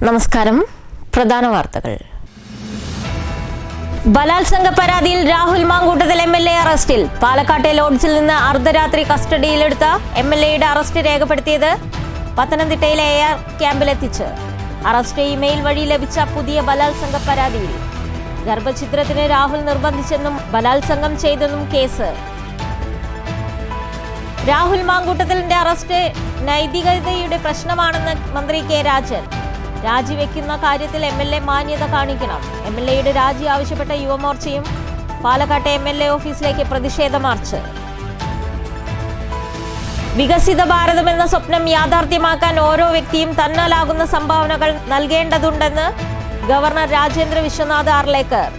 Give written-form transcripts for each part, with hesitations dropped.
നമസ്കാരം. പ്രധാന വാർത്തകൾ. ബലാത്സംഗ പരാതിയിൽ രാഹുൽ മാങ്കൂട്ടത്തിൽ എംഎൽഎ അറസ്റ്റിൽ. പാലക്കാട്ടെ ലോഡ്ജിൽ നിന്ന് അർദ്ധരാത്രി കസ്റ്റഡിയിലെടുത്ത എംഎൽഎയുടെ അറസ്റ്റ് രേഖപ്പെടുത്തിയത് പത്തനംതിട്ടയിലെ AR ക്യാമ്പിലെത്തിച്ച്. അറസ്റ്റ് ഇമെയിൽ വഴി ലഭിച്ച പുതിയ ബലാത്സംഗ പരാതിയിൽ ഗർഭഛിദ്രത്തിന് രാഹുൽ നിർബന്ധിച്ചെന്നും ബലാത്സംഗം ചെയ്തെന്നും കേസ്. രാഹുൽ മാങ്കൂട്ടത്തിലിന്റെ അറസ്റ്റ് നൈതികതയുടെ പ്രശ്നമാണെന്ന് മന്ത്രി കെ രാജൻ. രാജിവെക്കുന്ന കാര്യത്തിൽ MLA മാന്യത കാണിക്കണം. MLAയുടെ രാജി ആവശ്യപ്പെട്ട യുവമോർച്ചയും പാലക്കാട്ടെ MLA ഓഫീസിലേക്ക് പ്രതിഷേധ മാർച്ച്. വികസിത ഭാരതം എന്ന സ്വപ്നം യാഥാർത്ഥ്യമാക്കാൻ ഓരോ വ്യക്തിയും തന്നാലാകുന്ന സംഭാവനകൾ നൽകേണ്ടതുണ്ടെന്ന് ഗവർണർ രാജേന്ദ്ര വിശ്വനാഥ് ആർലേക്കർ.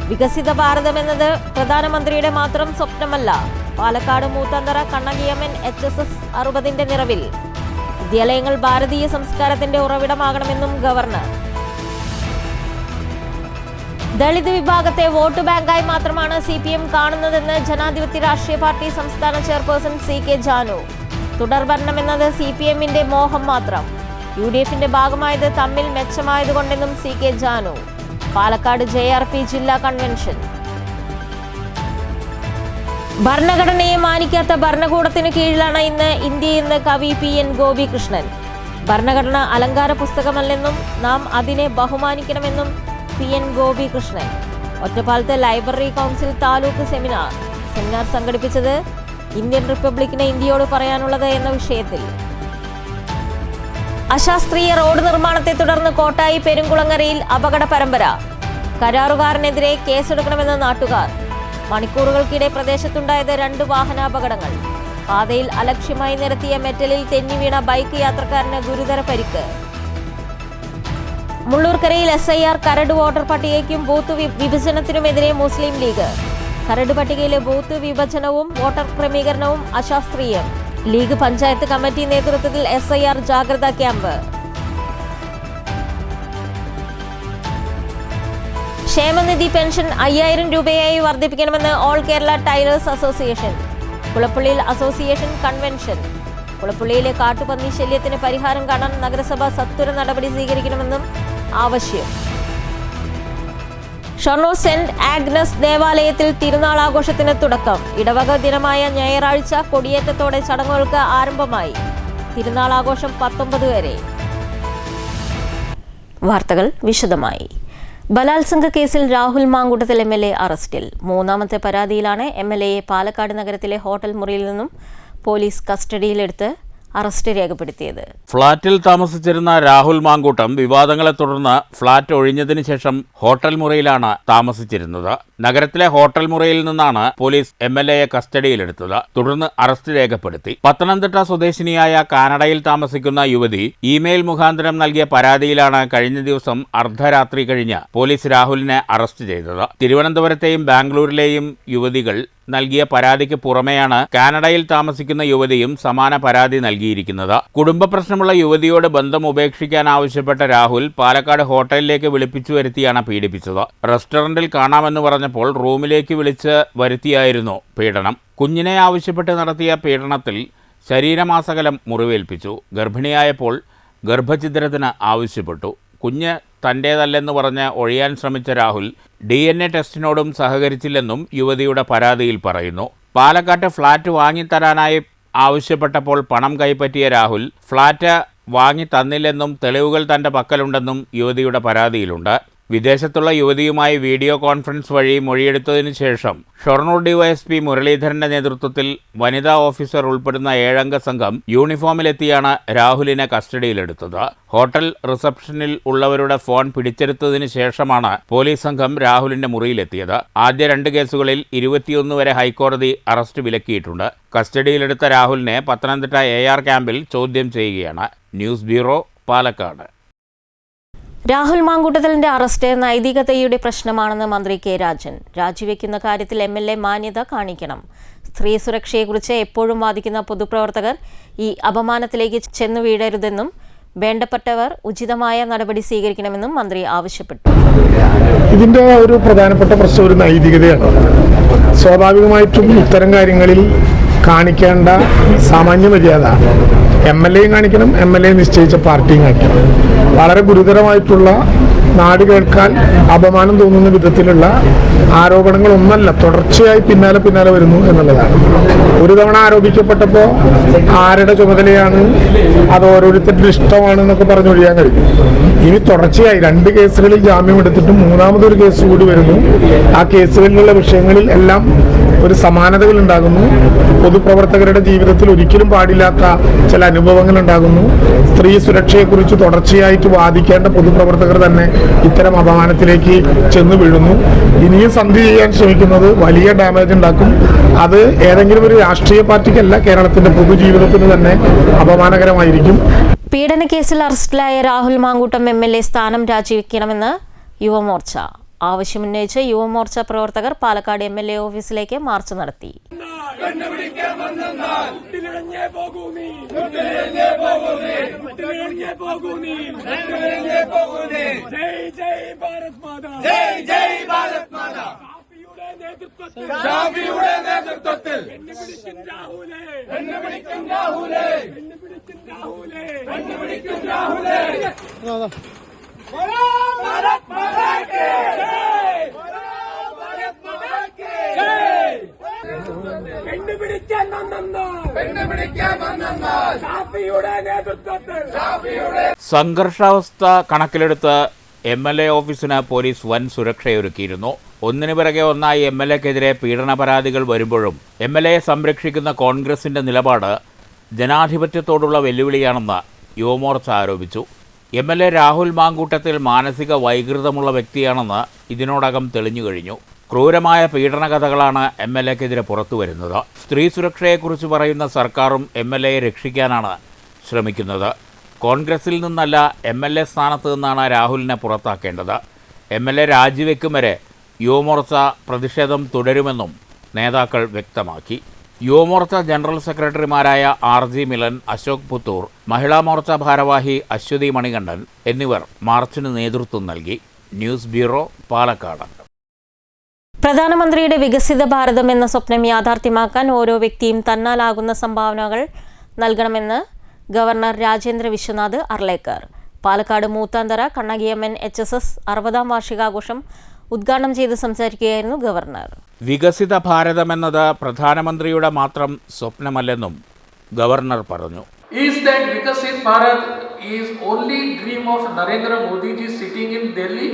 വികസിത ഭാരതം എന്നത് പ്രധാനമന്ത്രിയുടെ മാത്രം സ്വപ്നമല്ല. പാലക്കാട് മൂത്തന്തറ കണ്ണകിയമ്മൻ HSS 60ന്റെ നിറവിൽ വിദ്യാലയങ്ങൾ ഭാരതീയ സംസ്കാരത്തിന്റെ ഉറവിടമാകണമെന്നും ഗവർണർ. ദളിത് വിഭാഗത്തെ വോട്ട് ബാങ്കായി മാത്രമാണ് CPM കാണുന്നതെന്ന് ജനാധിപത്യ രാഷ്ട്രീയ പാർട്ടി സംസ്ഥാന ചെയർപേഴ്സൺ CK ജാനു. തുടർഭരണമെന്നത് CPMന്റെ മോഹം മാത്രം. UDFന്റെ ഭാഗമായത് തമ്മിൽ മെച്ചമായതുകൊണ്ടെന്നും CK ജാനു. പാലക്കാട് JRP ജില്ലാ കൺവെൻഷൻ. ഭരണഘടനയെ മാനിക്കാത്ത ഭരണകൂടത്തിന് കീഴിലാണ് ഇന്ന് ഇന്ത്യയെന്ന് കവി PN ഗോപികൃഷ്ണൻ. ഭരണഘടന അലങ്കാര പുസ്തകമല്ലെന്നും നാം അതിനെ ബഹുമാനിക്കണമെന്നും PN ഗോപികൃഷ്ണൻ. ഒറ്റപ്പാലത്ത് ലൈബ്രറി കൗൺസിൽ താലൂക്ക് സെമിനാർ സംഘടിപ്പിച്ചത് ഇന്ത്യൻ റിപ്പബ്ലിക്കിന് ഇന്ത്യയോട് പറയാനുള്ളത് എന്ന വിഷയത്തിൽ. അശാസ്ത്രീയ റോഡ് നിർമ്മാണത്തെ തുടർന്ന് കോട്ടായി പെരുങ്കുളങ്ങരയിൽ അപകട പരമ്പര. കരാറുകാരനെതിരെ കേസെടുക്കണമെന്ന് നാട്ടുകാർ. മണിക്കൂറുകൾക്കിടെ പ്രദേശത്തുണ്ടായത് 2 വാഹനാപകടങ്ങൾ. പാതയിൽ അലക്ഷ്യമായി നിരത്തിയ മെറ്റലിൽ തെന്നിവീണ ബൈക്ക് യാത്രക്കാരന് ഗുരുതര പരിക്ക്. മുള്ളൂർക്കരയിൽ SIR കരട് വോട്ടർ പട്ടികയ്ക്കും ബൂത്ത് വിഭജനത്തിനുമെതിരെ മുസ്ലിം ലീഗ്. കരട് പട്ടികയിലെ ബൂത്ത് വിഭജനവും വോട്ടർ ക്രമീകരണവും അശാസ്ത്രീയം. ലീഗ് പഞ്ചായത്ത് കമ്മിറ്റി നേതൃത്വത്തിൽ SIR ജാഗ്രതാ ക്യാമ്പ്. ക്ഷേമനിധി പെൻഷൻ 5000 രൂപയായി വർദ്ധിപ്പിക്കണമെന്ന് ഓൾ കേരള ടൈലേഴ്സ് അസോസിയേഷൻ. കുളപ്പള്ളിയിൽ അസോസിയേഷൻ കൺവെൻഷൻ. കുളപ്പള്ളിയിലെ കാട്ടുപന്നി ശല്യത്തിന് പരിഹാരം കാണാൻ നഗരസഭ സത്വര നടപടി സ്വീകരിക്കണമെന്നും ആവശ്യം. ഷൊർണൂർ സെന്റ് ആഗ്നസ് ദേവാലയത്തിൽ തിരുനാൾ ആഘോഷത്തിന് തുടക്കം. ഇടവക ദിനമായ ഞായറാഴ്ച കൊടിയേറ്റത്തോടെ ചടങ്ങുകൾക്ക് ആരംഭമായി. തിരുനാൾ ആഘോഷം 19 വരെ. വാർത്തകൾ വിശദമായി. ബലാത്സംഗ കേസിൽ രാഹുൽ മാങ്കൂട്ടത്തിൽ MLA അറസ്റ്റിൽ. 3ാമത്തെ പരാതിയിലാണ് MLAയെ പാലക്കാട് നഗരത്തിലെ ഹോട്ടൽ മുറിയിൽ നിന്നും പോലീസ് കസ്റ്റഡിയിലെടുത്ത് അറസ്റ്റ് രേഖപ്പെടുത്തിയത്. ഫ്ളാറ്റിൽ താമസിച്ചിരുന്ന രാഹുൽ മാങ്കൂട്ടം വിവാദങ്ങളെ തുടർന്ന് ഫ്ളാറ്റ് ഒഴിഞ്ഞതിനു ശേഷം ഹോട്ടൽ മുറിയിലാണ് താമസിച്ചിരുന്നത്. നഗരത്തിലെ ഹോട്ടൽ മുറിയിൽ നിന്നാണ് പോലീസ് MLAയെ കസ്റ്റഡിയിലെടുത്തത്. തുടർന്ന് അറസ്റ്റ് രേഖപ്പെടുത്തി. പത്തനംതിട്ട സ്വദേശിനിയായ കാനഡയിൽ താമസിക്കുന്ന യുവതി ഇമെയിൽ മുഖാന്തരം നൽകിയ പരാതിയിലാണ് കഴിഞ്ഞ ദിവസം അർദ്ധരാത്രി കഴിഞ്ഞ് പോലീസ് രാഹുലിനെ അറസ്റ്റ് ചെയ്തത്. തിരുവനന്തപുരത്തെയും ബാംഗ്ലൂരിലെയും യുവതികൾ നൽകിയ പരാതിക്ക് പുറമെയാണ് കാനഡയിൽ താമസിക്കുന്ന യുവതിയും സമാന പരാതി നൽകിയിരിക്കുന്നത്. കുടുംബ പ്രശ്നമുള്ള യുവതിയോട് ബന്ധം ഉപേക്ഷിക്കാൻ ആവശ്യപ്പെട്ട രാഹുൽ പാലക്കാട് ഹോട്ടലിലേക്ക് വിളിപ്പിച്ചു വരുത്തിയാണ് പീഡിപ്പിച്ചത്. റെസ്റ്റോറന്റിൽ കാണാമെന്ന് പറഞ്ഞപ്പോൾ റൂമിലേക്ക് വിളിച്ച് വരുത്തിയായിരുന്നു പീഡനം. കുഞ്ഞിനെ ആവശ്യപ്പെട്ട് നടത്തിയ പീഡനത്തിൽ ശരീരമാസകലം മുറിവേൽപ്പിച്ചു. ഗർഭിണിയായപ്പോൾ ഗർഭഛിദ്രത്തിന് ആവശ്യപ്പെട്ടു. കുഞ്ഞ് തൻ്റേതല്ലെന്ന് പറഞ്ഞ് ഒഴിയാൻ ശ്രമിച്ച രാഹുൽ DNA ടെസ്റ്റിനോടും സഹകരിച്ചില്ലെന്നും യുവതിയുടെ പരാതിയിൽ പറയുന്നു. പാലക്കാട്ട് ഫ്ളാറ്റ് വാങ്ങിത്തരാനായി ആവശ്യപ്പെട്ടപ്പോൾ പണം കൈപ്പറ്റിയ രാഹുൽ ഫ്ളാറ്റ് വാങ്ങി തന്നില്ലെന്നും തെളിവുകൾ തൻ്റെ പക്കലുണ്ടെന്നും യുവതിയുടെ പരാതിയിലുണ്ട്. വിദേശത്തുള്ള യുവതിയുമായി വീഡിയോ കോൺഫറൻസ് വഴി മൊഴിയെടുത്തതിനു ശേഷം ഷൊർണൂർ DYSP മുരളീധരന്റെ നേതൃത്വത്തിൽ വനിതാ ഓഫീസർ ഉൾപ്പെടുന്ന 7-അംഗ സംഘം യൂണിഫോമിലെത്തിയാണ് രാഹുലിനെ കസ്റ്റഡിയിലെടുത്തത്. ഹോട്ടൽ റിസപ്ഷനിൽ ഉള്ളവരുടെ ഫോൺ പിടിച്ചെടുത്തതിനു ശേഷമാണ് പോലീസ് സംഘം രാഹുലിന്റെ മുറിയിലെത്തിയത്. ആദ്യ 2 കേസുകളിൽ 21 വരെ ഹൈക്കോടതി അറസ്റ്റ് വിലക്കിയിട്ടുണ്ട്. കസ്റ്റഡിയിലെടുത്ത രാഹുലിനെ പത്തനംതിട്ട AR ക്യാമ്പിൽ ചോദ്യം ചെയ്യുകയാണ്. News bureau, Palakkad. രാഹുൽ മാങ്കൂട്ടത്തിലിന്റെ അറസ്റ്റ് നൈതികതയുടെ പ്രശ്നമാണെന്ന് മന്ത്രി കെ രാജൻ. രാജിവെക്കുന്ന കാര്യത്തിൽ MLA മാന്യത കാണിക്കണം. സ്ത്രീ സുരക്ഷയെക്കുറിച്ച് എപ്പോഴും വാദിക്കുന്ന പൊതുപ്രവർത്തകർ ഈ അപമാനത്തിലേക്ക് ചെന്നു വീഴരുതെന്നും വേണ്ടപ്പെട്ടവർ ഉചിതമായ നടപടി സ്വീകരിക്കണമെന്നും മന്ത്രി ആവശ്യപ്പെട്ടു. ഇതിന്റെ ഒരു പ്രധാനപ്പെട്ട പ്രശ്നം ഒരു നൈതികതയാണ്. സ്വാഭാവികമായിട്ടും ഇത്തരം കാര്യങ്ങളിൽ കാണിക്കേണ്ട സാമാന്യ മര്യാദ MLA കാണിക്കണം, MLA നിശ്ചയിച്ച പാർട്ടിയും കാണിക്കണം. വളരെ ഗുരുതരമായിട്ടുള്ള, നാട് കേൾക്കാൻ അപമാനം തോന്നുന്ന വിധത്തിലുള്ള ആരോപണങ്ങളൊന്നല്ല, തുടർച്ചയായി പിന്നാലെ വരുന്നു എന്നുള്ളതാണ്. ഒരു തവണ ആരോപിക്കപ്പെട്ടപ്പോൾ ആരുടെ ചുമതലയാണ്, അത് ഓരോരുത്തരുടെ ഇഷ്ടമാണെന്നൊക്കെ പറഞ്ഞൊഴിയാൻ കഴിയും. ഇനി തുടർച്ചയായി 2 കേസുകളിൽ ജാമ്യം എടുത്തിട്ടും 3ാമതൊരു കേസ് കൂടി വരുന്നു. ആ കേസുകളിലുള്ള വിഷയങ്ങളിൽ എല്ലാം ഒരു സമാനതകൾ ഉണ്ടാകുന്നു. പൊതുപ്രവർത്തകരുടെ ജീവിതത്തിൽ ഒരിക്കലും പാടില്ലാത്ത ചില അനുഭവങ്ങൾ ഉണ്ടാകുന്നു. സ്ത്രീ സുരക്ഷയെക്കുറിച്ച് തുടർച്ചയായിട്ട് വാദിക്കേണ്ട പൊതുപ്രവർത്തകർ തന്നെ ഇത്തരം അപമാനത്തിലേക്ക് ചെന്ന് വീഴുന്നു. ഇനിയും സന്ധി ചെയ്യാൻ ശ്രമിക്കുന്നത് വലിയ ഡാമേജ് ഉണ്ടാക്കും. അത് ഏതെങ്കിലും ഒരു രാഷ്ട്രീയ പാർട്ടിക്കല്ല, കേരളത്തിന്റെ പൊതുജീവിതത്തിന് തന്നെ അപമാനകരമായിരിക്കും. പീഡനക്കേസിൽ അറസ്റ്റിലായ രാഹുൽ മാങ്കൂട്ടം MLA സ്ഥാനം രാജിവെക്കണമെന്ന് യുവമോർച്ച ആവശ്യമുന്നയിച്ച് യുവമോർച്ച പ്രവർത്തകർ പാലക്കാട് MLA ഓഫീസിലേക്ക് മാർച്ച് നടത്തി. സംഘർഷാവസ്ഥ കണക്കിലെടുത്ത് MLA ഓഫീസിന് പോലീസ് വൻ സുരക്ഷയൊരുക്കിയിരുന്നു. ഒന്നിനു പിറകെ ഒന്നായി MLAക്കെതിരെ പീഡന പരാതികൾ വരുമ്പോഴും MLAയെ സംരക്ഷിക്കുന്ന കോൺഗ്രസിന്റെ നിലപാട് ജനാധിപത്യത്തോടുള്ള വെല്ലുവിളിയാണെന്ന് യുവമോർച്ച ആരോപിച്ചു. MLA രാഹുൽ മാങ്കൂട്ടത്തിൽ മാനസിക വൈകൃതമുള്ള വ്യക്തിയാണെന്ന് ഇതിനോടകം തെളിഞ്ഞു കഴിഞ്ഞു. ക്രൂരമായ പീഡന കഥകളാണ് MLAക്കെതിരെ പുറത്തു വരുന്നത്. സ്ത്രീ സുരക്ഷയെക്കുറിച്ച് പറയുന്ന സർക്കാരും MLAയെ രക്ഷിക്കാനാണ് ശ്രമിക്കുന്നത്. കോൺഗ്രസിൽ നിന്നല്ല, MLA സ്ഥാനത്ത് നിന്നാണ് രാഹുലിനെ പുറത്താക്കേണ്ടത്. MLA രാജിവെക്കും വരെ യുവമോർച്ച പ്രതിഷേധം തുടരുമെന്നും നേതാക്കൾ വ്യക്തമാക്കി. യുവമോർച്ച ജനറൽ സെക്രട്ടറിമാരായ RG മിലൻ, അശോക് പുത്തൂർ, മഹിളാ മോർച്ച ഭാരവാഹി അശ്വതി മണികണ്ഠൻ എന്നിവർ മാർച്ചിന് നേതൃത്വം നൽകി. News bureau, Palakkad. പ്രധാനമന്ത്രിയുടെ വികസിത ഭാരതം എന്ന സ്വപ്നം യാഥാർത്ഥ്യമാക്കാൻ ഓരോ വ്യക്തിയും തന്നാലാകുന്ന സംഭാവനകൾ നൽകണമെന്ന് ഗവർണർ രാജേന്ദ്ര വിശ്വനാഥ് അർലേക്കർ പാലക്കാട് മൂത്താന്തറ കണ്ണകിയമ്മൻ HSS 60ാം വാർഷികാഘോഷം ഉദ്ഘാടനം ചെയ്ത് സംസാരിക്കുകയായിരുന്നു ഗവർണർ. വികസിത ഭാരതമെന്നത് പ്രധാനമന്ത്രിയുടെ മാത്രം സ്വപ്നമല്ലെന്നും ഗവർണർ പറഞ്ഞു. Is that Vikasit Bharat is only dream of Narendra Modi ji sitting in Delhi?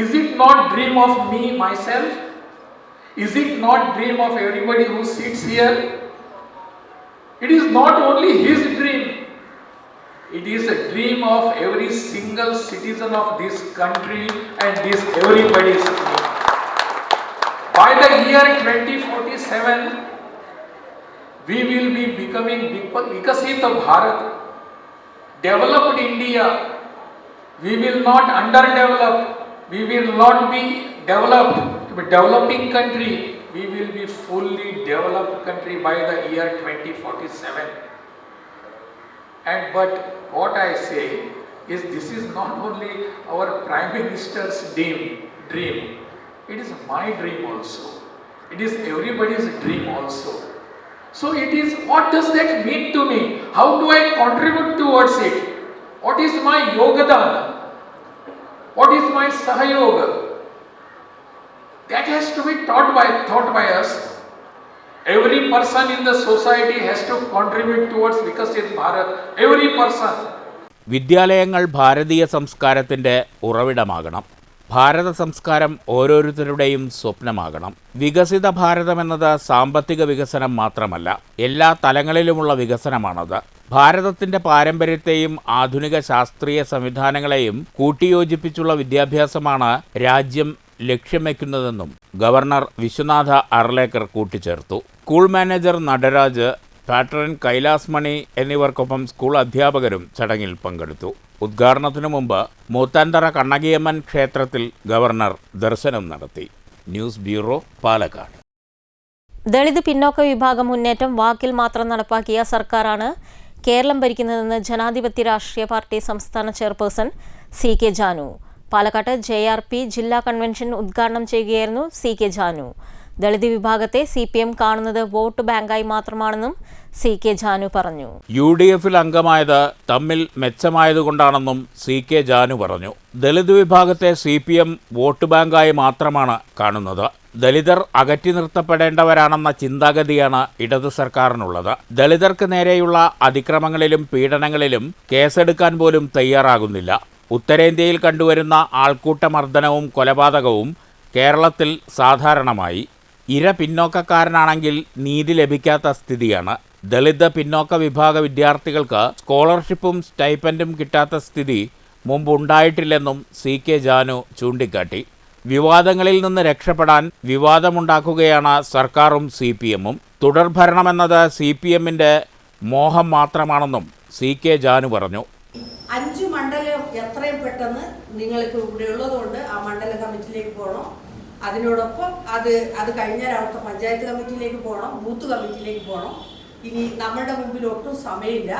Is it not dream of me myself? Is it not dream of everybody who sits here? It is not only his dream. It is a dream of every single citizen of this country and this everybody's dream. By the year 2047, we will be becoming Vikasita Bharat, developed India. We will not underdevelop. We will not be developed, but developing country. We will be fully developed country by the year 2047. And but what I say is this is not only our Prime Minister's dream. It is my dream also. It is everybody's dream also. So it is, what does that mean to me? How do I contribute towards it? What is my yogadana? What is my sahayoga? That has to be thought by us. Every person in the society has to contribute towards Vikasit Bharat. Every person. വിദ്യാലയങ്ങൾ ഭാരതീയ സംസ്കാരത്തിൻ്റെ ഉറവിടമാകണം. ഭാരത സംസ്കാരം ഓരോരുത്തരുടെയും സ്വപ്നമാകണം. വികസിത ഭാരതമെന്നത് സാമ്പത്തിക വികസനം മാത്രമല്ല, എല്ലാ തലങ്ങളിലുമുള്ള വികസനമാണത്. ഭാരതത്തിൻ്റെ പാരമ്പര്യത്തെയും ആധുനിക ശാസ്ത്രീയ സംവിധാനങ്ങളെയും കൂട്ടിയോജിപ്പിച്ചുള്ള വിദ്യാഭ്യാസമാണ് രാജ്യം ലക്ഷ്യം വയ്ക്കുന്നതെന്നും ഗവർണർ വിശ്വനാഥ അർലേക്കർ കൂട്ടിച്ചേർത്തു. School manager Nataraj, patron Kailas Mani എന്നിവർക്കൊപ്പം സ്കൂൾ അധ്യാപകരും ചടങ്ങിൽ പങ്കെടുത്തു. ഉദ്ഘാടനത്തിനു മുമ്പ് മൂത്താന്തറ കണ്ണകിയമ്മൻ ക്ഷേത്രത്തിൽ ഗവർണർ ദർശനം നടത്തി. News bureau, Palakkad. ദളിത് പിന്നോക്ക വിഭാഗം മുന്നേറ്റം വാക്കിൽ മാത്രം നടപ്പാക്കിയ സർക്കാരാണ് കേരളം ഭരിക്കുന്നതെന്ന് ജനാധിപത്യ രാഷ്ട്രീയ പാർട്ടി സംസ്ഥാന ചെയർപേഴ്സൺ CK ജാനു പാലക്കാട്ട് JRP ജില്ലാ കൺവെൻഷൻ ഉദ്ഘാടനം ചെയ്യുകയായിരുന്നു CK ജാനു. ദളിത് വിഭാഗത്തെ CPM കാണുന്നത് വോട്ട് ബാങ്കായി മാത്രമാണെന്നും CK ജാനു പറഞ്ഞു. UDFിൽ അംഗമായത് തമ്മിൽ മെച്ചമായതുകൊണ്ടാണെന്നും CK ജാനു പറഞ്ഞു. ദളിത് വിഭാഗത്തെ CPM വോട്ട് ബാങ്കായി മാത്രമാണ് കാണുന്നത്. ദളിതർ അകറ്റി നിർത്തപ്പെടേണ്ടവരാണെന്ന ചിന്താഗതിയാണ് ഇടതു സർക്കാരിനുള്ളത്. ദളിതർക്ക് നേരെയുള്ള അതിക്രമങ്ങളിലും പീഡനങ്ങളിലും കേസെടുക്കാൻ പോലും തയ്യാറാകുന്നില്ല. ഉത്തരേന്ത്യയിൽ കണ്ടുവരുന്ന ആൾക്കൂട്ടമർദ്ദനവും കൊലപാതകവും കേരളത്തിൽ സാധാരണമായി. ഇര പിന്നോക്കക്കാരനാണെങ്കിൽ നീതി ലഭിക്കാത്ത സ്ഥിതിയാണ്. ദളിത് പിന്നോക്ക വിഭാഗ വിദ്യാർത്ഥികൾക്ക് സ്കോളർഷിപ്പും സ്റ്റൈപ്പൻഡും കിട്ടാത്ത സ്ഥിതി മുമ്പുണ്ടായിട്ടില്ലെന്നും CK ജാനു ചൂണ്ടിക്കാട്ടി. വിവാദങ്ങളിൽ നിന്ന് രക്ഷപ്പെടാൻ വിവാദമുണ്ടാക്കുകയാണ് സർക്കാരും CPMഉം. തുടർഭരണമെന്നത് CPMന്റെ മോഹം മാത്രമാണെന്നും CK ജാനു പറഞ്ഞു. 5 മണ്ഡലം എത്രയും പെട്ടെന്ന് നിങ്ങൾക്ക് ഇവിടെ ഉള്ളതുകൊണ്ട് ആ മണ്ഡല കമ്മിറ്റിയിലേക്ക് പോകണം. അതിനോടൊപ്പം അത് കഴിഞ്ഞാൽ അവിടുത്തെ പഞ്ചായത്ത് കമ്മിറ്റിയിലേക്ക് പോകണം, ബൂത്ത് കമ്മിറ്റിയിലേക്ക് പോകണം. ഇനി നമ്മളുടെ മുമ്പിൽ ഒട്ടും സമയമില്ല.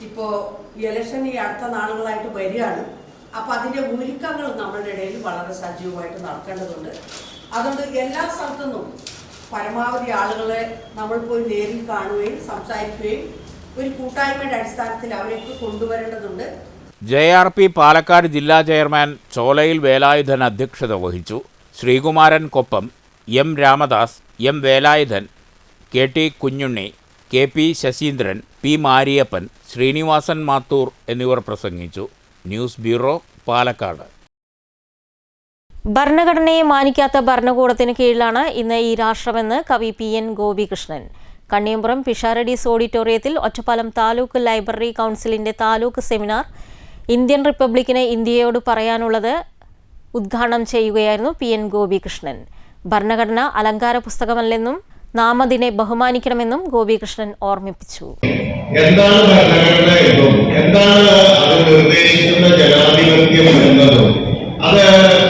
ഇപ്പോൾ ഈ ഇലക്ഷൻ ഈ അടുത്ത നാളുകളായിട്ട് വരികയാണ്. അപ്പോൾ അതിൻ്റെ ഒരുക്കങ്ങൾ നമ്മളുടെ ഇടയിൽ വളരെ സജീവമായിട്ട് നടക്കേണ്ടതുണ്ട്. അതുകൊണ്ട് എല്ലാ സ്ഥലത്തുനിന്നും പരമാവധി ആളുകളെ നമ്മൾ പോയി നേരിൽ കാണുകയും സംസാരിക്കുകയും ഒരു കൂട്ടായ്മയുടെ അടിസ്ഥാനത്തിൽ അവരേക്ക് കൊണ്ടുവരേണ്ടതുണ്ട്. JRP പാലക്കാട് ജില്ലാ ചെയർമാൻ ചോലയിൽ വേലായുധൻ അധ്യക്ഷത വഹിച്ചു. Sreekumaran Koppam, M Ramadas, M Velayudhan, KT Kunjunni, KP Saseendran, P Mariappan, Sreenivasan Mathur എന്നിവർ പ്രസംഗിച്ചു. News bureau, Palakkad. ഭരണഘടനയെ മാനിക്കാത്ത ഭരണകൂടത്തിന് കീഴിലാണ് ഇന്ന് ഈ രാഷ്ട്രമെന്ന് കവി PN ഗോപികൃഷ്ണൻ. കണ്ണിയമ്പുറം പിഷാരഡീസ് ഓഡിറ്റോറിയത്തിൽ ഒറ്റപ്പാലം താലൂക്ക് ലൈബ്രറി കൗൺസിലിന്റെ താലൂക്ക് സെമിനാർ ഇന്ത്യൻ റിപ്പബ്ലിക്കിന് ഇന്ത്യയോട് പറയാനുള്ളത് ഉദ്ഘാടനം ചെയ്യുകയായിരുന്നു PN ഗോപികൃഷ്ണൻ. ഭരണഘടന അലങ്കാര പുസ്തകമല്ലെന്നും നാം അതിനെ ബഹുമാനിക്കണമെന്നും ഗോപികൃഷ്ണൻ ഓർമ്മിപ്പിച്ചു. എന്താണ് ഭരണഘടന എന്നും എന്താണ് അത് നിർദ്ദേശിക്കുന്ന ജനാധിപത്യം എന്നതും അത്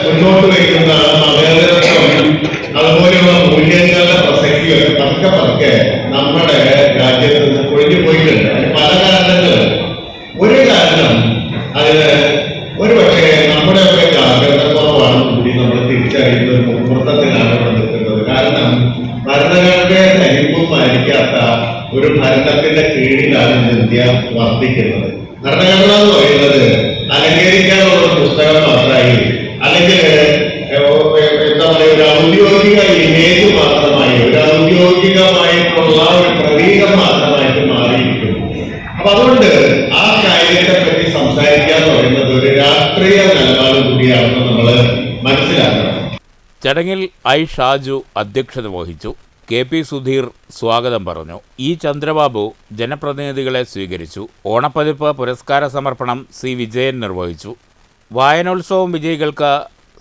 മുന്നോട്ട് വയ്ക്കുന്ന മതേതരത്വം അതുപോലെയുള്ള മൂല്യങ്ങളുടെ പ്രസക്തിയൊക്കെ പതുക്കെ നമ്മുടെ രാജ്യത്ത് നിന്ന് ഒഴിഞ്ഞു പോയിട്ടുണ്ട്. അതിന് പല കാരണങ്ങൾ. ഒരു കാരണം അതിന് ഒരുപക്ഷെ നമ്മുടെയൊക്കെ ജാഗ്രത കുറവാണെന്ന് കൂടി നമ്മൾ തിരിച്ചറിയുന്ന ഒരു മുഹൂർത്തത്തിലാണ് നിൽക്കുന്നത്. കാരണം ഭരണഘടനയെ തനിപ്പും പാലിക്കാത്ത ഒരു ഭരണത്തിന്റെ കീഴിലാണ് ഇന്ത്യ വർദ്ധിക്കുന്നത്. ഭരണഘടന എന്ന് പറയുന്നത് അലങ്കരിക്കാനുള്ള ഒരു പുസ്തകം മാത്രമായി, അല്ലെങ്കിൽ എന്താ പറയുക, ഒരു ഔദ്യോഗിക ഇമേജ് മാത്രമായി, ഒരു ഔദ്യോഗികമായിട്ടുള്ള ഒരു പ്രതീകം മാത്രമായിട്ട് മാറിയിരിക്കുന്നു. അപ്പൊ അതുകൊണ്ട് ആ കാര്യത്തെ പറ്റി സംസാരിക്കുക എന്ന് പറയുന്നത് ഒരു രാഷ്ട്രീയ നിലപാട് കൂടിയാണെന്ന് നമ്മൾ മനസ്സിലാക്കണം. ചടങ്ങിൽ I ഷാജു അധ്യക്ഷത വഹിച്ചു. KP സുധീർ സ്വാഗതം പറഞ്ഞു. E ചന്ദ്രബാബു ജനപ്രതിനിധികളെ സ്വീകരിച്ചു. ഓണപ്പതിപ്പ് പുരസ്കാര സമർപ്പണം C വിജയൻ നിർവഹിച്ചു. വായനോത്സവം വിജയികൾക്ക്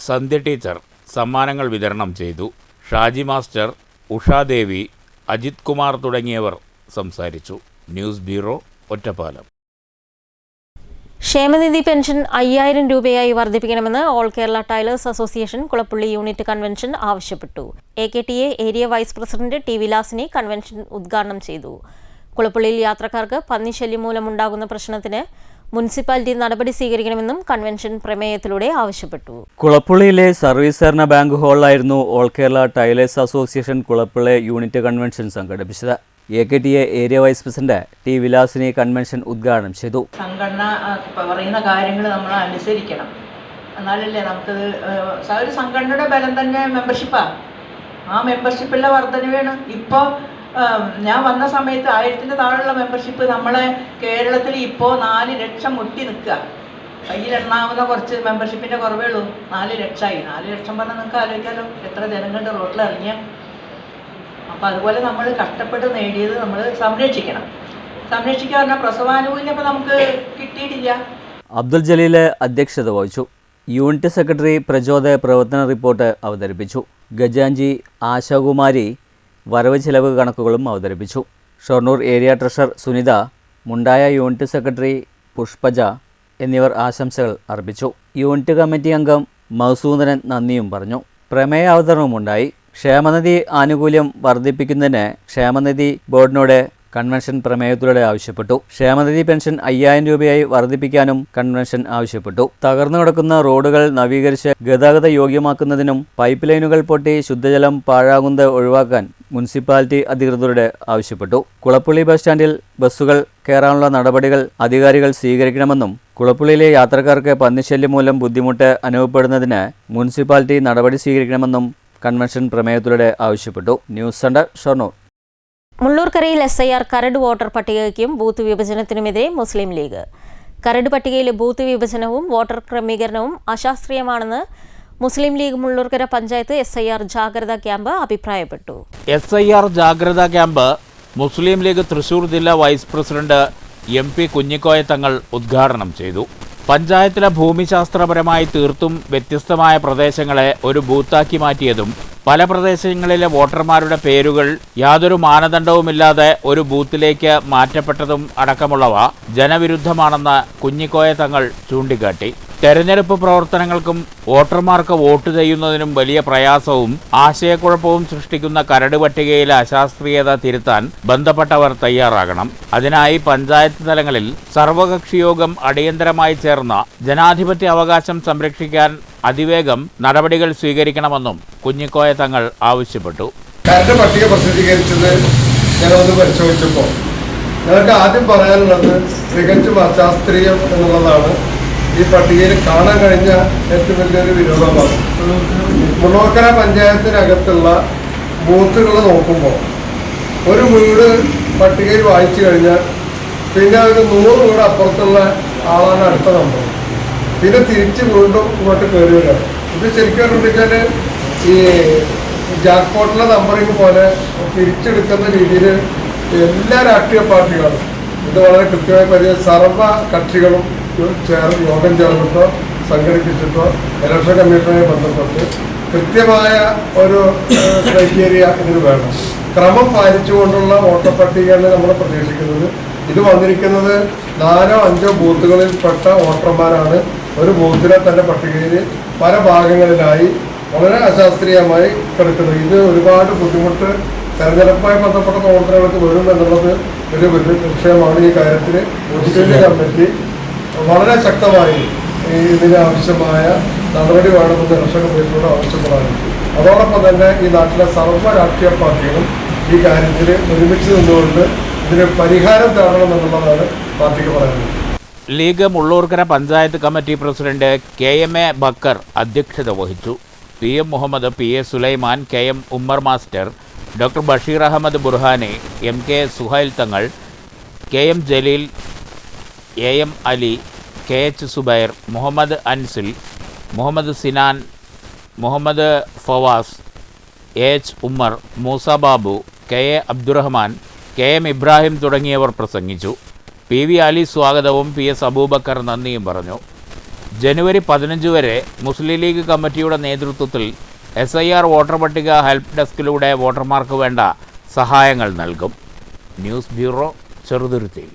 സന്ധ്യ ടീച്ചർ സമ്മാനങ്ങൾ വിതരണം ചെയ്തു. ഷാജി മാസ്റ്റർ, ഉഷാദേവി, അജിത് കുമാർ തുടങ്ങിയവർ സംസാരിച്ചു. News bureau, Ottapalam. ക്ഷേമനിധി പെൻഷൻ 5000 രൂപയായി വർദ്ധിപ്പിക്കണമെന്ന് all Kerala tailors association Kulappully unit convention ആവശ്യപ്പെട്ടു. AKTA area vice president T Vilasini convention ഉദ്ഘാടനം ചെയ്തു. കുളപ്പള്ളിയിൽ യാത്രക്കാർക്ക് പന്നിശല്യം മൂലമുണ്ടാകുന്ന പ്രശ്നത്തിന് മുനിസിപ്പാലിറ്റി നടപടി സ്വീകരിക്കണമെന്നും കൺവെൻഷൻ പ്രമേയത്തിലൂടെ ആവശ്യപ്പെട്ടു. കുളപ്പള്ളിയിലെ സർവീസ് സഹകരണ ബാങ്ക് ഹാളിലായിരുന്നു all Kerala tailors association Kulappully unit convention സംഘടിപ്പിച്ചത്. AKTA area vice president T Vilasini convention ഉദ്ഘാടനം ചെയ്തു. സംഘടന പറയുന്ന കാര്യങ്ങൾ നമ്മൾ അനുസരിക്കണം, എന്നാലല്ലേ നമുക്കത് ഒരു സംഘടനയുടെ ബലം തന്നെ മെമ്പർഷിപ്പാണ്. ആ മെമ്പർഷിപ്പിലെ വർധനവാണ്. ഇപ്പോൾ ഞാൻ വന്ന സമയത്ത് 1000-ന്റെ താഴെയുള്ള മെമ്പർഷിപ്പ് നമ്മളെ കേരളത്തിൽ ഇപ്പോൾ 4 ലക്ഷം മുട്ടി നിൽക്കുക. കയ്യിലെണ്ണാവുന്ന കുറച്ച് മെമ്പർഷിപ്പിൻ്റെ കുറവേ ഉള്ളൂ. 4 ലക്ഷമായി. 4 ലക്ഷം പറഞ്ഞാൽ നിങ്ങൾക്ക് ആലോചിക്കാമല്ലോ എത്ര ജനങ്ങളുടെ റോട്ടിൽ ഇറങ്ങിയ. അപ്പം അതുപോലെ നമ്മൾ കഷ്ടപ്പെട്ട് നേടിയത് നമ്മൾ സംരക്ഷിക്കണം. സംരക്ഷിക്കുക പറഞ്ഞാൽ പ്രസവാനുകൂല്യം ഇപ്പോൾ നമുക്ക് കിട്ടിയിട്ടില്ല. അബ്ദുൽ ജലീല് അധ്യക്ഷത വഹിച്ചു. യൂണിറ്റ് സെക്രട്ടറി പ്രചോദയ പ്രവർത്തന റിപ്പോർട്ട് അവതരിപ്പിച്ചു. ഗജാഞ്ചി ആശാകുമാരി വരവ് ചെലവ് കണക്കുകളും അവതരിപ്പിച്ചു. Shoranur area treasurer Sunitha, മുണ്ടായ unit secretary Pushpaja എന്നിവർ ആശംസകൾ അർപ്പിച്ചു. യൂണിറ്റ് കമ്മിറ്റി അംഗം മധുസൂദനൻ നന്ദിയും പറഞ്ഞു. പ്രമേയ അവതരണവുമുണ്ടായി. ക്ഷേമനിധി ആനുകൂല്യം വർദ്ധിപ്പിക്കുന്നതിന് ക്ഷേമനിധി ബോർഡിനോട് കൺവെൻഷൻ പ്രമേയത്തിലൂടെ ആവശ്യപ്പെട്ടു. ക്ഷേമനിധി പെൻഷൻ 5000 രൂപയായി വർദ്ധിപ്പിക്കാനും കൺവെൻഷൻ ആവശ്യപ്പെട്ടു. തകർന്നു കിടക്കുന്ന റോഡുകൾ നവീകരിച്ച് ഗതാഗത യോഗ്യമാക്കുന്നതിനും പൈപ്പ് ലൈനുകൾ പൊട്ടി ശുദ്ധജലം പാഴാകുന്നത് ഒഴിവാക്കാൻ മുനിസിപ്പാലിറ്റി അധികൃതരുടെ ആവശ്യപ്പെട്ടു. കുളപ്പുള്ളി ബസ് സ്റ്റാൻഡിൽ ബസ്സുകൾ കയറാനുള്ള നടപടികൾ അധികാരികൾ സ്വീകരിക്കണമെന്നും കുളപ്പുള്ളിയിലെ യാത്രക്കാർക്ക് പന്നിശല്യം മൂലം ബുദ്ധിമുട്ട് അനുഭവപ്പെടുന്നതിന് മുനിസിപ്പാലിറ്റി നടപടി സ്വീകരിക്കണമെന്നും കൺവെൻഷൻ പ്രമേയത്തിലൂടെ ആവശ്യപ്പെട്ടു. News centre, Shoranur. മുള്ളൂർക്കരയിൽ SIR കരട് വോട്ടർ പട്ടികയ്ക്കും ബൂത്ത് വിഭജനത്തിനുമെതിരെ മുസ്ലിം ലീഗ്. കരട് പട്ടികയിലെ ബൂത്ത് വിഭജനവും വോട്ടർ ക്രമീകരണവും അശാസ്ത്രീയമാണെന്ന് മുസ്ലിം ലീഗ് മുള്ളൂർക്കര പഞ്ചായത്ത് SIR ജാഗ്രതാ ക്യാമ്പ് അഭിപ്രായപ്പെട്ടു. SIR ജാഗ്രതാ ക്യാമ്പ് മുസ്ലിം ലീഗ് തൃശൂർ ജില്ലാ വൈസ് പ്രസിഡന്റ് MP കുഞ്ഞിക്കോയ തങ്ങൾ ഉദ്ഘാടനം ചെയ്തു. പഞ്ചായത്തിലെ ഭൂമിശാസ്ത്രപരമായി തീർത്തും വ്യത്യസ്തമായ പ്രദേശങ്ങളെ ഒരു ബൂത്താക്കി മാറ്റിയതും പല പ്രദേശങ്ങളിലെ വോട്ടർമാരുടെ പേരുകൾ യാതൊരു മാനദണ്ഡവുമില്ലാതെ ഒരു ബൂത്തിലേക്ക് മാറ്റപ്പെട്ടതും അടക്കമുള്ളവ ജനവിരുദ്ധമാണെന്ന് കുഞ്ഞിക്കോയ തങ്ങൾ ചൂണ്ടിക്കാട്ടി. തെരഞ്ഞെടുപ്പ് പ്രവർത്തനങ്ങൾക്കും വോട്ടർമാർക്ക് വോട്ട് ചെയ്യുന്നതിനും വലിയ പ്രയാസവും ആശയക്കുഴപ്പവും സൃഷ്ടിക്കുന്ന കരട് പട്ടികയിലെ അശാസ്ത്രീയത തിരുത്താൻ ബന്ധപ്പെട്ടവർ തയ്യാറാകണം. അതിനായി പഞ്ചായത്ത് തലങ്ങളിൽ സർവകക്ഷിയോഗം അടിയന്തരമായി ചേർന്ന ജനാധിപത്യ അവകാശം സംരക്ഷിക്കാൻ അതിവേഗം നടപടികൾ സ്വീകരിക്കണമെന്നും കുഞ്ഞിക്കോയ തങ്ങൾ ആവശ്യപ്പെട്ടു. കരട് പട്ടിക പ്രസിദ്ധീകരിച്ചത് ഞാനൊന്ന് പരിശോധിച്ചപ്പോൾ ഞങ്ങൾക്ക് ആദ്യം പറയാനുള്ളത് തികച്ചും അശാസ്ത്രീയം എന്നുള്ളതാണ്. ഈ പട്ടികയിൽ കാണാൻ കഴിഞ്ഞ ഏറ്റവും വലിയൊരു വിരോധാഭാസം. മുള്ളൂർക്കര പഞ്ചായത്തിനകത്തുള്ള ബൂത്തുകൾ നോക്കുമ്പോൾ ഒരു വീട് പട്ടികയിൽ വായിച്ചു കഴിഞ്ഞാൽ പിന്നെ ഒരു 100 വീട് അപ്പുറത്തുള്ള ആളാണ് അടുത്ത നമ്പർ. പിന്നെ തിരിച്ച് വീണ്ടും ഇങ്ങോട്ട് കയറി വരികയാണ്. ഇത് ശരിക്കും പറഞ്ഞാൽ ഈ ജാക്ക്പോട്ടിലെ നമ്പറിങ് പോലെ തിരിച്ചെടുക്കുന്ന രീതിയിൽ എല്ലാ രാഷ്ട്രീയ പാർട്ടികളും ഇത് വളരെ കൃത്യമായി സർവ കക്ഷികളും യോഗം ചേർന്നിട്ടോ സംഘടിപ്പിച്ചിട്ടോ ഇലക്ഷൻ കമ്മീഷനുമായി ബന്ധപ്പെട്ട് കൃത്യമായ ഒരു ക്രൈറ്റീരിയ ഇതിന് വേണം. ക്രമം പാലിച്ചുകൊണ്ടുള്ള വോട്ടർ പട്ടികയാണ് നമ്മൾ പ്രതീക്ഷിക്കുന്നത്. ഇത് വന്നിരിക്കുന്നത് 4-5 ബൂത്തുകളിൽപ്പെട്ട വോട്ടർമാരാണ് ഒരു ബൂത്തിലെ തന്നെ പട്ടികയിൽ പല ഭാഗങ്ങളിലായി വളരെ അശാസ്ത്രീയമായി കിടക്കുന്നത്. ഇത് ഒരുപാട് ബുദ്ധിമുട്ട് തെരഞ്ഞെടുപ്പുമായി ബന്ധപ്പെട്ട പ്രവർത്തനങ്ങൾക്ക് വരും എന്നുള്ളത് ഒരു വലിയ വിഷയമാണ്. ഈ കാര്യത്തിൽ മുസ്ലിം കമ്മിറ്റി വളരെ ശക്തമായി ഇതിന് ആവശ്യമായ നടപടി വേണമെന്ന് ഇലക്ഷൻ കമ്മീഷനോട് ആവശ്യപ്പെടാറുണ്ട്. അതോടൊപ്പം തന്നെ ഈ നാട്ടിലെ സർവ്വ രാഷ്ട്രീയ പാർട്ടികളും ഈ കാര്യത്തിൽ ഒരുമിച്ച് നിന്നുകൊണ്ട് ഇതിന് പരിഹാരം തേടണമെന്നുള്ളതാണ് പാർട്ടിക്ക് പറയുന്നത്. League Mullurkara panchayat committee president KMA Bakkar അധ്യക്ഷത വഹിച്ചു. PM Muhammad, PA Sulaiman, KM Ummer master, doctor Basheer Ahammed Burhani, MK Suhail Thangal, KM Jaleel, AM Ali, KH Zubair, Muhammad Ansil, Muhammad Sinan, Muhammad Fawaz, AH Ummer, Musa Babu, KA Abdurahman, KM Ibrahim തുടങ്ങിയവർ പ്രസംഗിച്ചു. PV അലി സ്വാഗതവും PS അബൂബക്കർ നന്ദിയും പറഞ്ഞു. ജനുവരി 15 വരെ മുസ്ലിം ലീഗ് കമ്മിറ്റിയുടെ നേതൃത്വത്തിൽ SIR വോട്ടർ പട്ടിക ഹെൽപ്പ് ഡെസ്കിലൂടെ വോട്ടർമാർക്ക് വേണ്ട സഹായങ്ങൾ നൽകും. News bureau, Cheruthuruthy.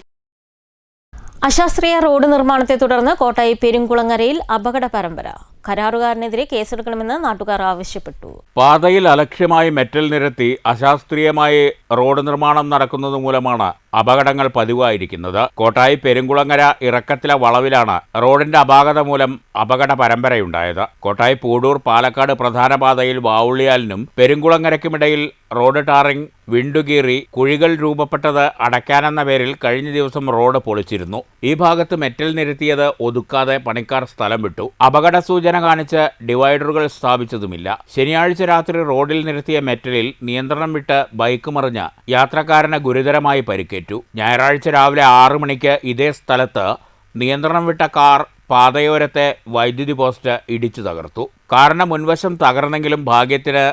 അശാസ്ത്രീയ റോഡ് നിർമ്മാണത്തെ തുടർന്ന് കോട്ടായി പെരുങ്കുളങ്ങരയിൽ അപകട പരമ്പര. കരാറുകാരനെതിരെ കേസെടുക്കണമെന്ന് നാട്ടുകാർ ആവശ്യപ്പെട്ടു. പാതയിൽ അലക്ഷ്യമായി മെറ്റൽ നിരത്തി അശാസ്ത്രീയമായി റോഡ് നിർമ്മാണം നടക്കുന്നത് മൂലമാണ് അപകടങ്ങൾ പതിവായിരിക്കുന്നത്. കോട്ടായി പെരുങ്കുളങ്ങര ഇറക്കത്തിലെ വളവിലാണ് റോഡിന്റെ അപാകത മൂലം അപകട പരമ്പരയുണ്ടായത്. കോട്ടായി പൂടൂർ പാലക്കാട് പ്രധാന പാതയിൽ വാവുള്ളിയാലിനും പെരുങ്കുളങ്ങരയ്ക്കുമിടയിൽ റോഡ് ടാറിംഗ് വിണ്ടുകീറി കുഴികൾ രൂപപ്പെട്ടത് അടയ്ക്കാനെന്ന പേരിൽ കഴിഞ്ഞ ദിവസം റോഡ് പൊളിച്ചിരുന്നു. ഈ ഭാഗത്ത് മെറ്റൽ നിരത്തിയത് ഒതുക്കാതെ പണിക്കാർ സ്ഥലം വിട്ടു. അപകട സൂചന കാണിച്ച് ഡിവൈഡറുകൾ സ്ഥാപിച്ചതുമില്ല. ശനിയാഴ്ച രാത്രി റോഡിൽ നിരത്തിയ മെറ്റലിൽ നിയന്ത്രണം വിട്ട് ബൈക്ക് മറിഞ്ഞ് യാത്രക്കാരന് ഗുരുതരമായി പരിക്കേറ്റു. ഞായറാഴ്ച രാവിലെ 6 മണിക്ക് ഇതേ സ്ഥലത്ത് നിയന്ത്രണം വിട്ട കാർ പാതയോരത്തെ വൈദ്യുതി പോസ്റ്റ് ഇടിച്ചു തകർത്തു. കാറിന് മുൻവശം തകർന്നെങ്കിലും ഭാഗ്യത്തിന്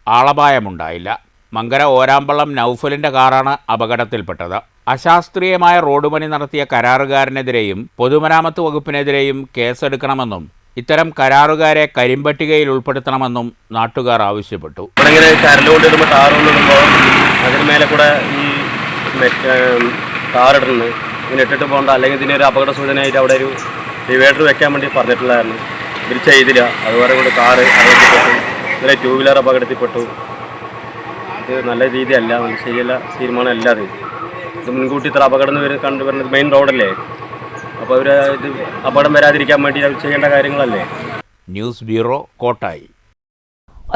ആളപായമുണ്ടായില്ല. മങ്കര ഓരാമ്പള്ളം നൌഫലിന്റെ കാറാണ് അപകടത്തിൽപ്പെട്ടത്. അശാസ്ത്രീയമായ റോഡ് പണി നടത്തിയ കരാറുകാരനെതിരെയും പൊതുമരാമത്ത് വകുപ്പിനെതിരെയും കേസെടുക്കണമെന്നും ഇത്തരം കരാറുകാരെ കരിമ്പട്ടികയിൽ ഉൾപ്പെടുത്തണമെന്നും നാട്ടുകാർ ആവശ്യപ്പെട്ടു. കരലോട്ടിടുമ്പോൾ ടാറുകൊണ്ടിടുമ്പോൾ അതിന് മേലെ കൂടെ ഈ ടാറിടുന്നത് ഇങ്ങനെ ഇട്ടിട്ട് പോകണ്ട, അല്ലെങ്കിൽ ഇതിനൊരു അപകട സൂചനയായിട്ട് അവിടെ ഒരു ഡിവൈഡർ വെക്കാൻ വേണ്ടി പറഞ്ഞിട്ടുള്ളതായിരുന്നു. ഇവർ ചെയ്തില്ല. അതുപോലെ കൂടെ കാറ് അപകടത്തിൽപ്പെട്ടു, ഇന്നലെ 2 വീലർ അപകടത്തിൽപ്പെട്ടു. ഇത് നല്ല രീതിയല്ല, നല്ല ശരിയല്ല തീരുമാനമല്ല. അത് ഇത് മുൻകൂട്ടി ഇത്ര അപകടം കണ്ടുവരുന്നത് മെയിൻ റോഡല്ലേ. അപ്പോൾ അവർ ഇത് അപകടം വരാതിരിക്കാൻ വേണ്ടി അവർ ചെയ്യേണ്ട കാര്യങ്ങളല്ലേ. News bureau, Kottayi.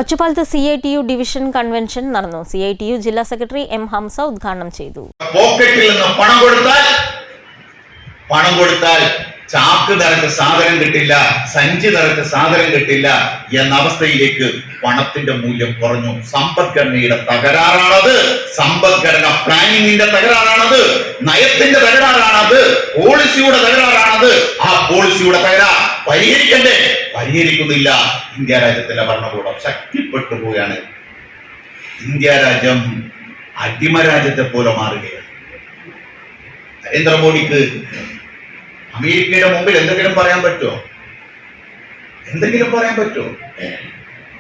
ഒറ്റപ്പാലത്ത് CITU ഡിവിഷൻ കൺവെൻഷൻ നടന്നു. CITU ജില്ലാ സെക്രട്ടറി M. ഹംസ ഉദ്ഘാടനം ചെയ്തു. പോക്കറ്റിൽ നിന്ന് പണം കൊടുത്താൽ ചാക്ക് നിറച്ച് സാധനം കിട്ടില്ല, സഞ്ചി നിറച്ച് സാധനം കിട്ടില്ല എന്ന അവസ്ഥയിലേക്ക് പണത്തിന്റെ മൂല്യം കുറഞ്ഞു. സമ്പദ്ഘടനയുടെ തകരാറാണത്, സമ്പദ്ഘടന പ്ലാനിങ്ങിന്റെ തകരാറാണത്, നയത്തിന്റെ തകരാറാണത്, പോളിസിയുടെ തകരാറാണത്. ആ പോളിസിയുടെ തകരാർ പരിഹരിക്കുന്നില്ല. ഇന്ത്യ രാജ്യത്തിലെ ഭരണകൂടം ശക്തിപ്പെട്ടു പോവുകയാണ്. ഇന്ത്യ രാജ്യം അടിമ രാജ്യത്തെ പോലെ മാറുകയാണ്. നരേന്ദ്രമോദിക്ക് അമേരിക്കയുടെ മുമ്പിൽ എന്തെങ്കിലും പറയാൻ പറ്റുമോ?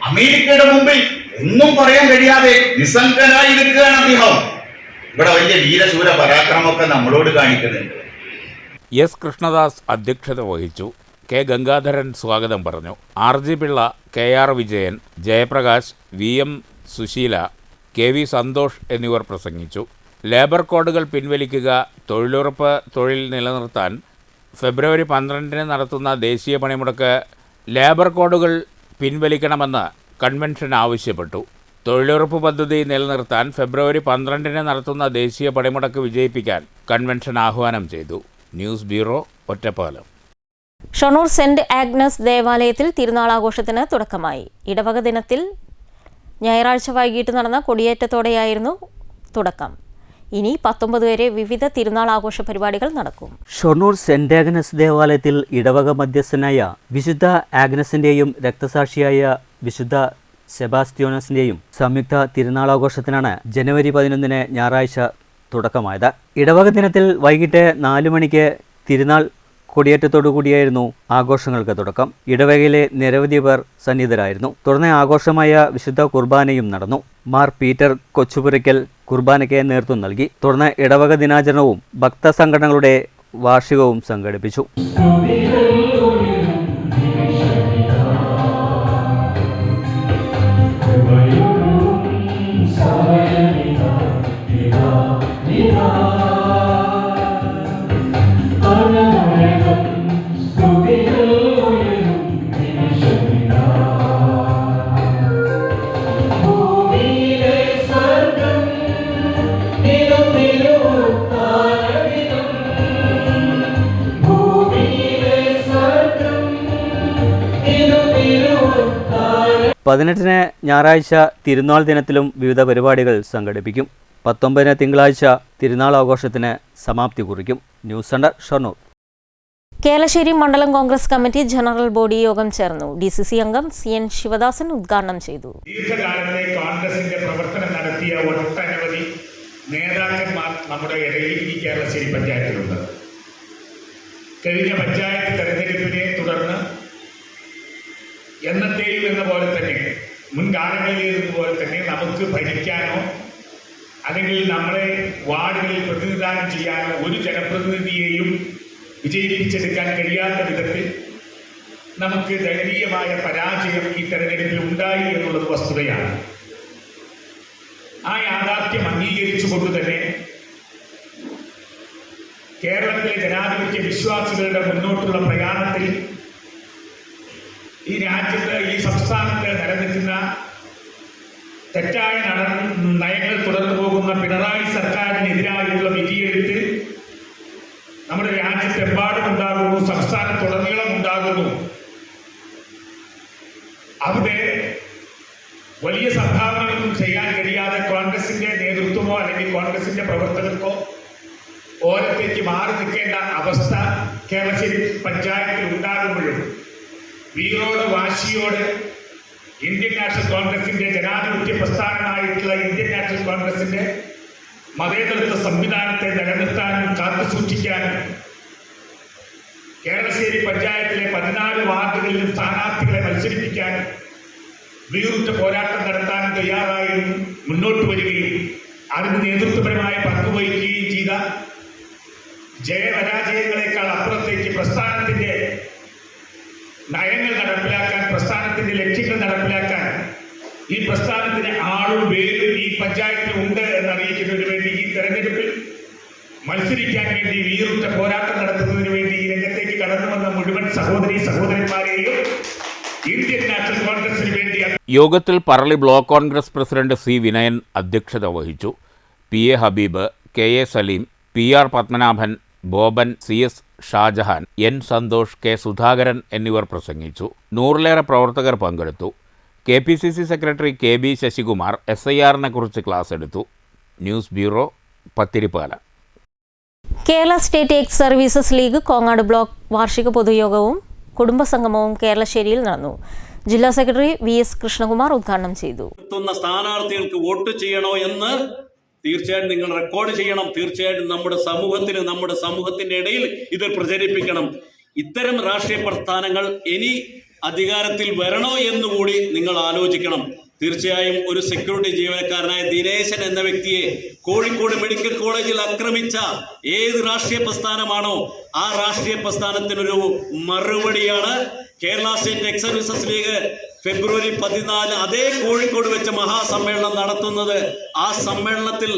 അമേരിക്കയുടെ മുമ്പിൽ ഒന്നും പറയാൻ കഴിയാതെ നിസ്സംഗനായി നിൽക്കുകയാണ് അദ്ദേഹം. ഇവിടെ വലിയ വീരശൂര പരാക്രമമൊക്കെ നമ്മളോട് കാണിക്കുന്നുണ്ട്. S. കൃഷ്ണദാസ് അധ്യക്ഷത വഹിച്ചു. K. ഗംഗാധരൻ സ്വാഗതം പറഞ്ഞു. RG Pillai, KR Vijayan, Jayaprakash, VM Susheela, KV Santhosh എന്നിവർ പ്രസംഗിച്ചു. ലേബർ കോഡുകൾ പിൻവലിക്കുക, തൊഴിലുറപ്പ് തൊഴിൽ നിലനിർത്താൻ ഫെബ്രുവരി 12 നടത്തുന്ന ദേശീയ പണിമുടക്ക് ലേബർ കോഡുകൾ പിൻവലിക്കണമെന്ന് കൺവെൻഷൻ ആവശ്യപ്പെട്ടു. തൊഴിലുറപ്പ് പദ്ധതി നിലനിർത്താൻ ഫെബ്രുവരി 12 നടത്തുന്ന ദേശീയ പണിമുടക്ക് വിജയിപ്പിക്കാൻ കൺവെൻഷൻ ആഹ്വാനം ചെയ്തു. News bureau, Ottapalam. Shoranur saint Agnes ദേവാലയത്തിൽ തിരുനാൾ ആഘോഷത്തിന് തുടക്കമായി. ഇടവക ദിനത്തിൽ ഞായറാഴ്ച വൈകിട്ട് നടന്ന കൊടിയേറ്റത്തോടെയായിരുന്നു തുടക്കം. ഇനി 19 വരെ വിവിധ തിരുനാൾ ആഘോഷ പരിപാടികൾ നടക്കും. ഷൊർണൂർ സെന്റ് ആഗ്നസ് ദേവാലയത്തിൽ ഇടവക മധ്യസ്ഥനായ വിശുദ്ധ ആഗ്നസിന്റെയും രക്തസാക്ഷിയായ വിശുദ്ധ സെബാസ്ത്യോനസിന്റെയും സംയുക്ത തിരുനാളാഘോഷത്തിനാണ് ജനുവരി 11 ഞായറാഴ്ച തുടക്കമായത്. ഇടവക ദിനത്തിൽ വൈകിട്ട് 4 മണിക്ക് തിരുനാൾ കൊടിയേറ്റത്തോടുകൂടിയായിരുന്നു ആഘോഷങ്ങൾക്ക് തുടക്കം. ഇടവകയിലെ നിരവധി പേർ സന്നിധരായിരുന്നു. തുടർന്ന് ആഘോഷമായ വിശുദ്ധ കുർബാനയും നടന്നു. മാർ പീറ്റർ കൊച്ചുപുരയ്ക്കൽ കുർബാനയ്ക്ക് നേതൃത്വം നൽകി. തുടർന്ന് ഇടവക ദിനാചരണവും ഭക്തസംഘടനകളുടെ വാർഷികവും സംഘടിപ്പിച്ചു. പതിനെട്ടിന് ഞായറാഴ്ച തിരുനാൾ ദിനത്തിലും വിവിധ പരിപാടികൾ സംഘടിപ്പിക്കും. 19 തിങ്കളാഴ്ച തിരുനാൾ ആഘോഷത്തിന് സമാപ്തി കുറിക്കും. News centre, Shoranur. കേരളശ്ശേരി മണ്ഡലം കോൺഗ്രസ് കമ്മിറ്റി ജനറൽ ബോഡി യോഗം ചേർന്നു. DCC അംഗം CN ശിവദാസൻ ഉദ്ഘാടനം ചെയ്തു. ദീർഘകാലത്തെ കോൺഗ്രസിന്റെ പ്രവർത്തനം നടത്തിയ ഒട്ടനവധി നേതാക്കന്മാർ നമ്മുടെ ഇടയിൽ ഈ കേരളശ്ശേരി പഞ്ചായത്തിലുണ്ട്. കഴിഞ്ഞ പഞ്ചായത്ത് തെരഞ്ഞെടുപ്പിനെ തുടർന്ന് എന്നത്തെയും എന്ന പോലെ തന്നെ മുൻകാലങ്ങളിലേതുപോലെ തന്നെ നമുക്ക് ഭരിക്കാനോ അല്ലെങ്കിൽ നമ്മളെ വാർഡുകളിൽ പ്രതിനിധാനം ചെയ്യാനോ ഒരു ജനപ്രതിനിധിയെയും വിജയിപ്പിച്ചെടുക്കാൻ കഴിയാത്ത വിധത്തിൽ നമുക്ക് ദയനീയമായ പരാജയം ഈ തെരഞ്ഞെടുപ്പിൽ ഉണ്ടായി എന്നുള്ളത് വസ്തുതയാണ്. ആ യാഥാർത്ഥ്യം അംഗീകരിച്ചുകൊണ്ട് തന്നെ കേരളത്തിലെ ജനാധിപത്യ വിശ്വാസികളുടെ മുന്നോട്ടുള്ള പ്രയാണത്തിൽ ഈ രാജ്യത്ത്, ഈ സംസ്ഥാനത്ത് നിലനിൽക്കുന്ന തെറ്റായ നയങ്ങൾ തുടർന്നു പോകുന്ന പിണറായി സർക്കാരിനെതിരായിട്ടുള്ള വിധിയെഴുത്ത് നമ്മുടെ രാജ്യത്തെമ്പാടും ഉണ്ടാകുന്നു, സംസ്ഥാനത്തുടനീളം ഉണ്ടാകുന്നു. അവിടെ വലിയ സംഭാവനകളൊന്നും ചെയ്യാൻ കഴിയാതെ കോൺഗ്രസിന്റെ നേതൃത്വമോ അല്ലെങ്കിൽ കോൺഗ്രസിന്റെ പ്രവർത്തകർക്കോ ഓരത്തേക്ക് മാറി നിൽക്കേണ്ട അവസ്ഥ കേരളശ്ശേരി പഞ്ചായത്തിൽ ഉണ്ടാകുമ്പോഴും വീറോട് വാശിയോട് ഇന്ത്യൻ നാഷണൽ കോൺഗ്രസിന്റെ ജനാധിപത്യ പ്രസ്ഥാനമായിട്ടുള്ള ഇന്ത്യൻ നാഷണൽ കോൺഗ്രസിന്റെ മതേതരത്വ സംവിധാനത്തെ നിലനിർത്താനും കാത്തുസൂക്ഷിക്കാനും കേരളശ്ശേരി പഞ്ചായത്തിലെ 14 വാർഡുകളിലും സ്ഥാനാർത്ഥികളെ മത്സരിപ്പിക്കാനും വീറുറ്റ പോരാട്ടം നടത്താനും തയ്യാറായി മുന്നോട്ട് വരികയും അതിന് നേതൃത്വപരമായി പങ്കുവഹിക്കുകയും ചെയ്ത ജയപരാജയങ്ങളെക്കാൾ അപ്പുറത്തേക്ക് പ്രസ്ഥാനത്തിന്റെ നയങ്ങൾ നടപ്പിലാക്കാൻ, പ്രസ്ഥാനത്തിന്റെ ലക്ഷ്യങ്ങൾ നടപ്പിലാക്കാൻ ഈ പ്രസ്ഥാനത്തിന് ആളും വേരും ഈ പഞ്ചായത്തിൽ ഉണ്ട് എന്നറിയിക്കുന്നതിന് വേണ്ടി ഈ തെരഞ്ഞെടുപ്പിൽ മത്സരിക്കാൻ വേണ്ടി വീറുറ്റ പോരാട്ടം നടത്തുന്നതിന് വേണ്ടി ഈ രംഗത്തേക്ക് കടന്നു വന്ന മുഴുവൻ സഹോദരന്മാരെയും ഇന്ത്യൻ നാഷണൽ കോൺഗ്രസിന് വേണ്ടി. യോഗത്തിൽ Parali block Congress president C Vinayan അധ്യക്ഷത വഹിച്ചു. PA Habib, KA Saleem, PR Padmanabhan, Boban, CS Shah Jahan, N Santhosh, K Sudhakaran എന്നിവർ പ്രസംഗിച്ചു. 100-ലേറെ പ്രവർത്തകർ പങ്കെടുത്തു. KPCC സെക്രട്ടറി KB ശശികുമാർ SIR-നെ കുറിച്ച് ക്ലാസ് എടുത്തു. News bureau, Pathirippala. Kerala state ex services league Kongad block വാർഷിക പൊതുയോഗവും കുടുംബസംഗമവും കേരളശ്ശേരിയിൽ നടന്നു. ജില്ലാ സെക്രട്ടറി VS കൃഷ്ണകുമാർ ഉദ്ഘാടനം ചെയ്തു. സ്ഥാനാർത്ഥികൾക്ക് വോട്ട് ചെയ്യണോ എന്ന് തീർച്ചയായിട്ടും നിങ്ങൾ റെക്കോർഡ് ചെയ്യണം. തീർച്ചയായിട്ടും നമ്മുടെ സമൂഹത്തിന്റെ ഇടയിൽ ഇത് പ്രചരിപ്പിക്കണം. ഇത്തരം രാഷ്ട്രീയ പ്രസ്ഥാനങ്ങൾ ഇനി അധികാരത്തിൽ വരണോ എന്നുകൂടി നിങ്ങൾ ആലോചിക്കണം. തീർച്ചയായും ഒരു സെക്യൂരിറ്റി ജീവനക്കാരനായ ദിനേശൻ എന്ന വ്യക്തിയെ കോഴിക്കോട് മെഡിക്കൽ കോളേജിൽ ആക്രമിച്ച ഏത് രാഷ്ട്രീയ പ്രസ്ഥാനമാണോ ആ രാഷ്ട്രീയ പ്രസ്ഥാനത്തിനൊരു മറുപടിയാണ് Kerala state ex services league ഫെബ്രുവരി 14 അതേ കോഴിക്കോട് വെച്ച് മഹാസമ്മേളനം നടത്തുന്നത്. ആ സമ്മേളനത്തിൽ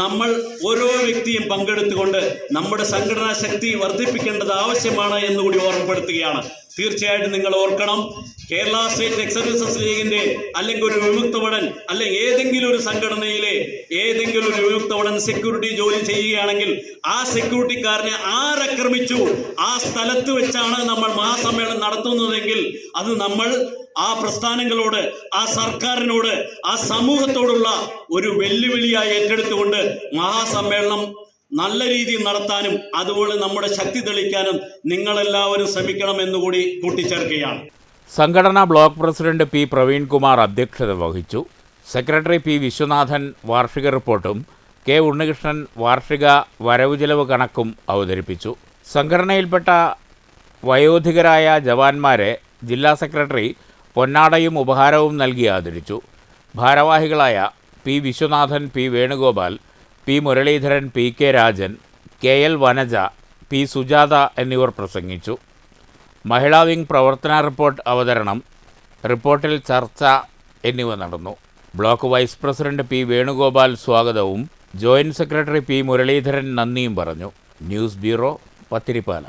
നമ്മൾ ഓരോ വ്യക്തിയും പങ്കെടുത്തുകൊണ്ട് നമ്മുടെ സംഘടനാ ശക്തി വർദ്ധിപ്പിക്കേണ്ടത് ആവശ്യമാണ് എന്നുകൂടി ഓർമ്മപ്പെടുത്തുകയാണ്. തീർച്ചയായിട്ടും നിങ്ങൾ ഓർക്കണം, കേരള സ്റ്റേറ്റ് എക്സ് സർവീസസ് ലീഗിന്റെ അല്ലെങ്കിൽ ഒരു വിമുക്തഭടൻ അല്ലെങ്കിൽ ഏതെങ്കിലും ഒരു സംഘടനയിലെ ഏതെങ്കിലും ഒരു വിമുക്തഭടൻ സെക്യൂരിറ്റി ജോലി ചെയ്യുകയാണെങ്കിൽ ആ സെക്യൂരിറ്റിക്കാരനെ ആരക്രമിച്ചു ആ സ്ഥലത്ത് വെച്ചാണ് നമ്മൾ മഹാസമ്മേളനം നടത്തുന്നതെങ്കിൽ അത് നമ്മൾ ആ പ്രസ്ഥാനങ്ങളോട്, ആ സർക്കാരിനോട്, ആ സമൂഹത്തോടുള്ള ഒരു വെല്ലുവിളിയായി ഏറ്റെടുത്തുകൊണ്ട് മഹാസമ്മേളനം നല്ല രീതിയിൽ നടത്താനും അതുപോലെ നമ്മുടെ ശക്തി തെളിയിക്കാനും നിങ്ങളെല്ലാവരും ശ്രമിക്കണം എന്നുകൂടി കൂട്ടിച്ചേർക്കുകയാണ്. സംഘടനാ ബ്ലോക്ക് പ്രസിഡന്റ് P പ്രവീൺകുമാർ അധ്യക്ഷത വഹിച്ചു. സെക്രട്ടറി P വിശ്വനാഥൻ വാർഷിക റിപ്പോർട്ടും K ഉണ്ണികൃഷ്ണൻ വാർഷിക വരവ് ചെലവ് കണക്കും അവതരിപ്പിച്ചു. സംഘടനയിൽപ്പെട്ട വയോധികരായ ജവാന്മാരെ ജില്ലാ സെക്രട്ടറി പൊന്നാടയും ഉപഹാരവും നൽകി ആദരിച്ചു. ഭാരവാഹികളായ P Viswanathan, P Venugopal, P Muraleedharan, PK Rajan, KL Vanaja, P Sujatha എന്നിവർ പ്രസംഗിച്ചു. മഹിളാ വിംഗ് പ്രവർത്തന റിപ്പോർട്ട് അവതരണം, റിപ്പോർട്ടിൽ ചർച്ച എന്നിവ നടന്നു. Block vice president P Venugopal സ്വാഗതവും ജോയിന്റ് സെക്രട്ടറി P മുരളീധരൻ നന്ദിയും പറഞ്ഞു. News bureau, Pathirippala.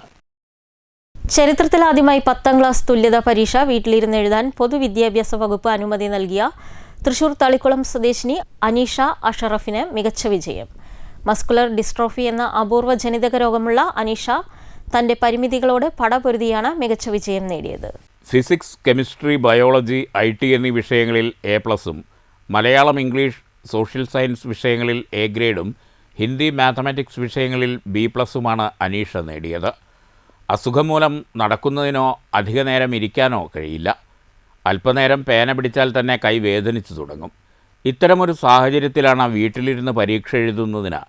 ചരിത്രത്തിലാദ്യമായി 10ാം ക്ലാസ് തുല്യതാ പരീക്ഷ വീട്ടിലിരുന്ന് എഴുതാൻ പൊതുവിദ്യാഭ്യാസ വകുപ്പ് അനുമതി നൽകിയ തൃശൂർ തളിക്കുളം സ്വദേശിനി അനീഷ അഷറഫിന് മികച്ച വിജയം. മസ്കുലർ ഡിസ്ട്രോഫി എന്ന അപൂർവ ജനിതക രോഗമുള്ള അനീഷ തന്റെ പരിമിതികളോട് പടപൊരുതിയാണ് മികച്ച വിജയം നേടിയത്. ഫിസിക്സ്, കെമിസ്ട്രി, ബയോളജി, IT എന്നീ വിഷയങ്ങളിൽ A+ഉം മലയാളം, ഇംഗ്ലീഷ്, സോഷ്യൽ സയൻസ് വിഷയങ്ങളിൽ A ഗ്രേഡും ഹിന്ദി, മാത്തമാറ്റിക്സ് വിഷയങ്ങളിൽ B+ഉമാണ് അനീഷ നേടിയത്. അസുഖം മൂലം നടക്കുന്നതിനോ അധിക നേരം ഇരിക്കാനോ കഴിയില്ല. അല്പനേരം പേന പിടിച്ചാൽ തന്നെ കൈ വേദനിച്ചു തുടങ്ങും. ഇത്തരമൊരു സാഹചര്യത്തിലാണ് വീട്ടിലിരുന്ന് പരീക്ഷ എഴുതുന്നതിന്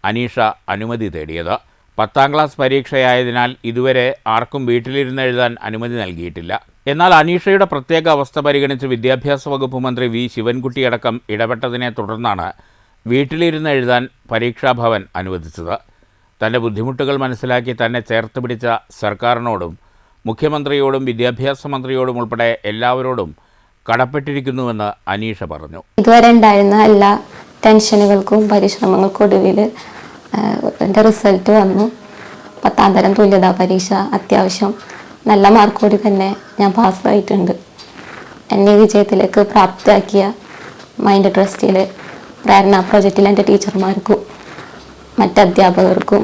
അനീഷ അനുമതി തേടിയത്. 10ാം ക്ലാസ് പരീക്ഷയായതിനാൽ ഇതുവരെ ആർക്കും വീട്ടിലിരുന്ന് എഴുതാൻ അനുമതി നൽകിയിട്ടില്ല. എന്നാൽ അനീഷയുടെ പ്രത്യേക അവസ്ഥ പരിഗണിച്ച് വിദ്യാഭ്യാസ വകുപ്പ് മന്ത്രി V ശിവൻകുട്ടിയടക്കം ഇടപെട്ടതിനെ തുടർന്നാണ് വീട്ടിലിരുന്ന് എഴുതാൻ പരീക്ഷാഭവൻ അനുവദിച്ചത്. തൻ്റെ ബുദ്ധിമുട്ടുകൾ മനസ്സിലാക്കി തന്നെ ചേർത്ത് പിടിച്ച സർക്കാരിനോടും മുഖ്യമന്ത്രിയോടും വിദ്യാഭ്യാസ മന്ത്രിയോടും ഉൾപ്പെടെ എല്ലാവരോടും കടപ്പെട്ടിരിക്കുന്നുവെന്ന് അനീഷ പറഞ്ഞു. ഇതുവരെ ഉണ്ടായിരുന്ന എല്ലാ ടെൻഷനുകൾക്കും പരിശ്രമങ്ങൾക്കൊടുവിൽ എൻ്റെ റിസൾട്ട് വന്നു. 10ാം തരം തുല്യതാ പരീക്ഷ അത്യാവശ്യം നല്ല മാർക്കോടി തന്നെ ഞാൻ പാസ്സായിട്ടുണ്ട്. എന്നെ വിജയത്തിലേക്ക് പ്രാപ്തമാക്കിയ മൈൻഡ് ട്രസ്റ്റിൽ പ്രേരണ പ്രോജക്റ്റിൽ എൻ്റെ ടീച്ചർമാർക്കും മറ്റധ്യാപകർക്കും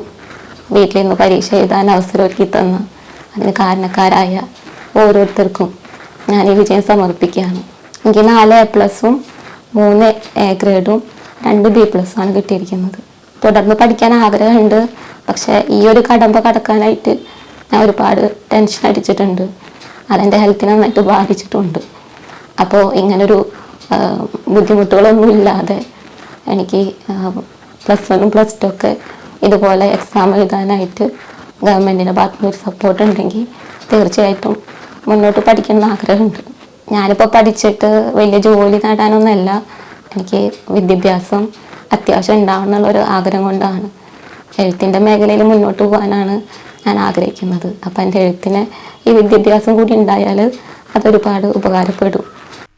വീട്ടിൽ നിന്ന് പരീക്ഷ എഴുതാൻ അവസരമൊരുക്കി തന്ന അതിന് കാരണക്കാരായ ഓരോരുത്തർക്കും ഞാൻ ഈ വിജയം സമർപ്പിക്കുകയാണ്. എനിക്ക് 4 A+ഉം 3 A ഗ്രേഡും 2 B+ആണ് കിട്ടിയിരിക്കുന്നത്. തുടർന്ന് പഠിക്കാൻ ആഗ്രഹമുണ്ട്. പക്ഷേ ഈ ഒരു കടമ്പ കടക്കാനായിട്ട് ഞാൻ ഒരുപാട് ടെൻഷൻ അടിച്ചിട്ടുണ്ട്. അതെൻ്റെ ഹെൽത്തിനെ നന്നായിട്ട് ബാധിച്ചിട്ടുണ്ട്. അപ്പോൾ ഇങ്ങനൊരു ബുദ്ധിമുട്ടുകളൊന്നും ഇല്ലാതെ എനിക്ക് +1ഉം +2 ഒക്കെ ഇതുപോലെ എക്സാം എഴുതാനായിട്ട് ഗവൺമെൻറ്റിൻ്റെ ഭാഗത്തുനിന്ന് ഒരു സപ്പോർട്ട് ഉണ്ടെങ്കിൽ തീർച്ചയായിട്ടും മുന്നോട്ട് പഠിക്കണം ആഗ്രഹമുണ്ട്. ഞാനിപ്പോൾ പഠിച്ചിട്ട് വലിയ ജോലി നേടാനൊന്നുമല്ല, എനിക്ക് വിദ്യാഭ്യാസം അത്യാവശ്യം ഉണ്ടാവണമെന്നുള്ളൊരു ആഗ്രഹം കൊണ്ടാണ്. എഴുത്തിൻ്റെ മേഖലയിൽ മുന്നോട്ട് പോകാനാണ് ഞാൻ ആഗ്രഹിക്കുന്നത്. അപ്പം എൻ്റെ എഴുത്തിന് ഈ വിദ്യാഭ്യാസം കൂടി ഉണ്ടായാൽ അതൊരുപാട് ഉപകാരപ്പെടും.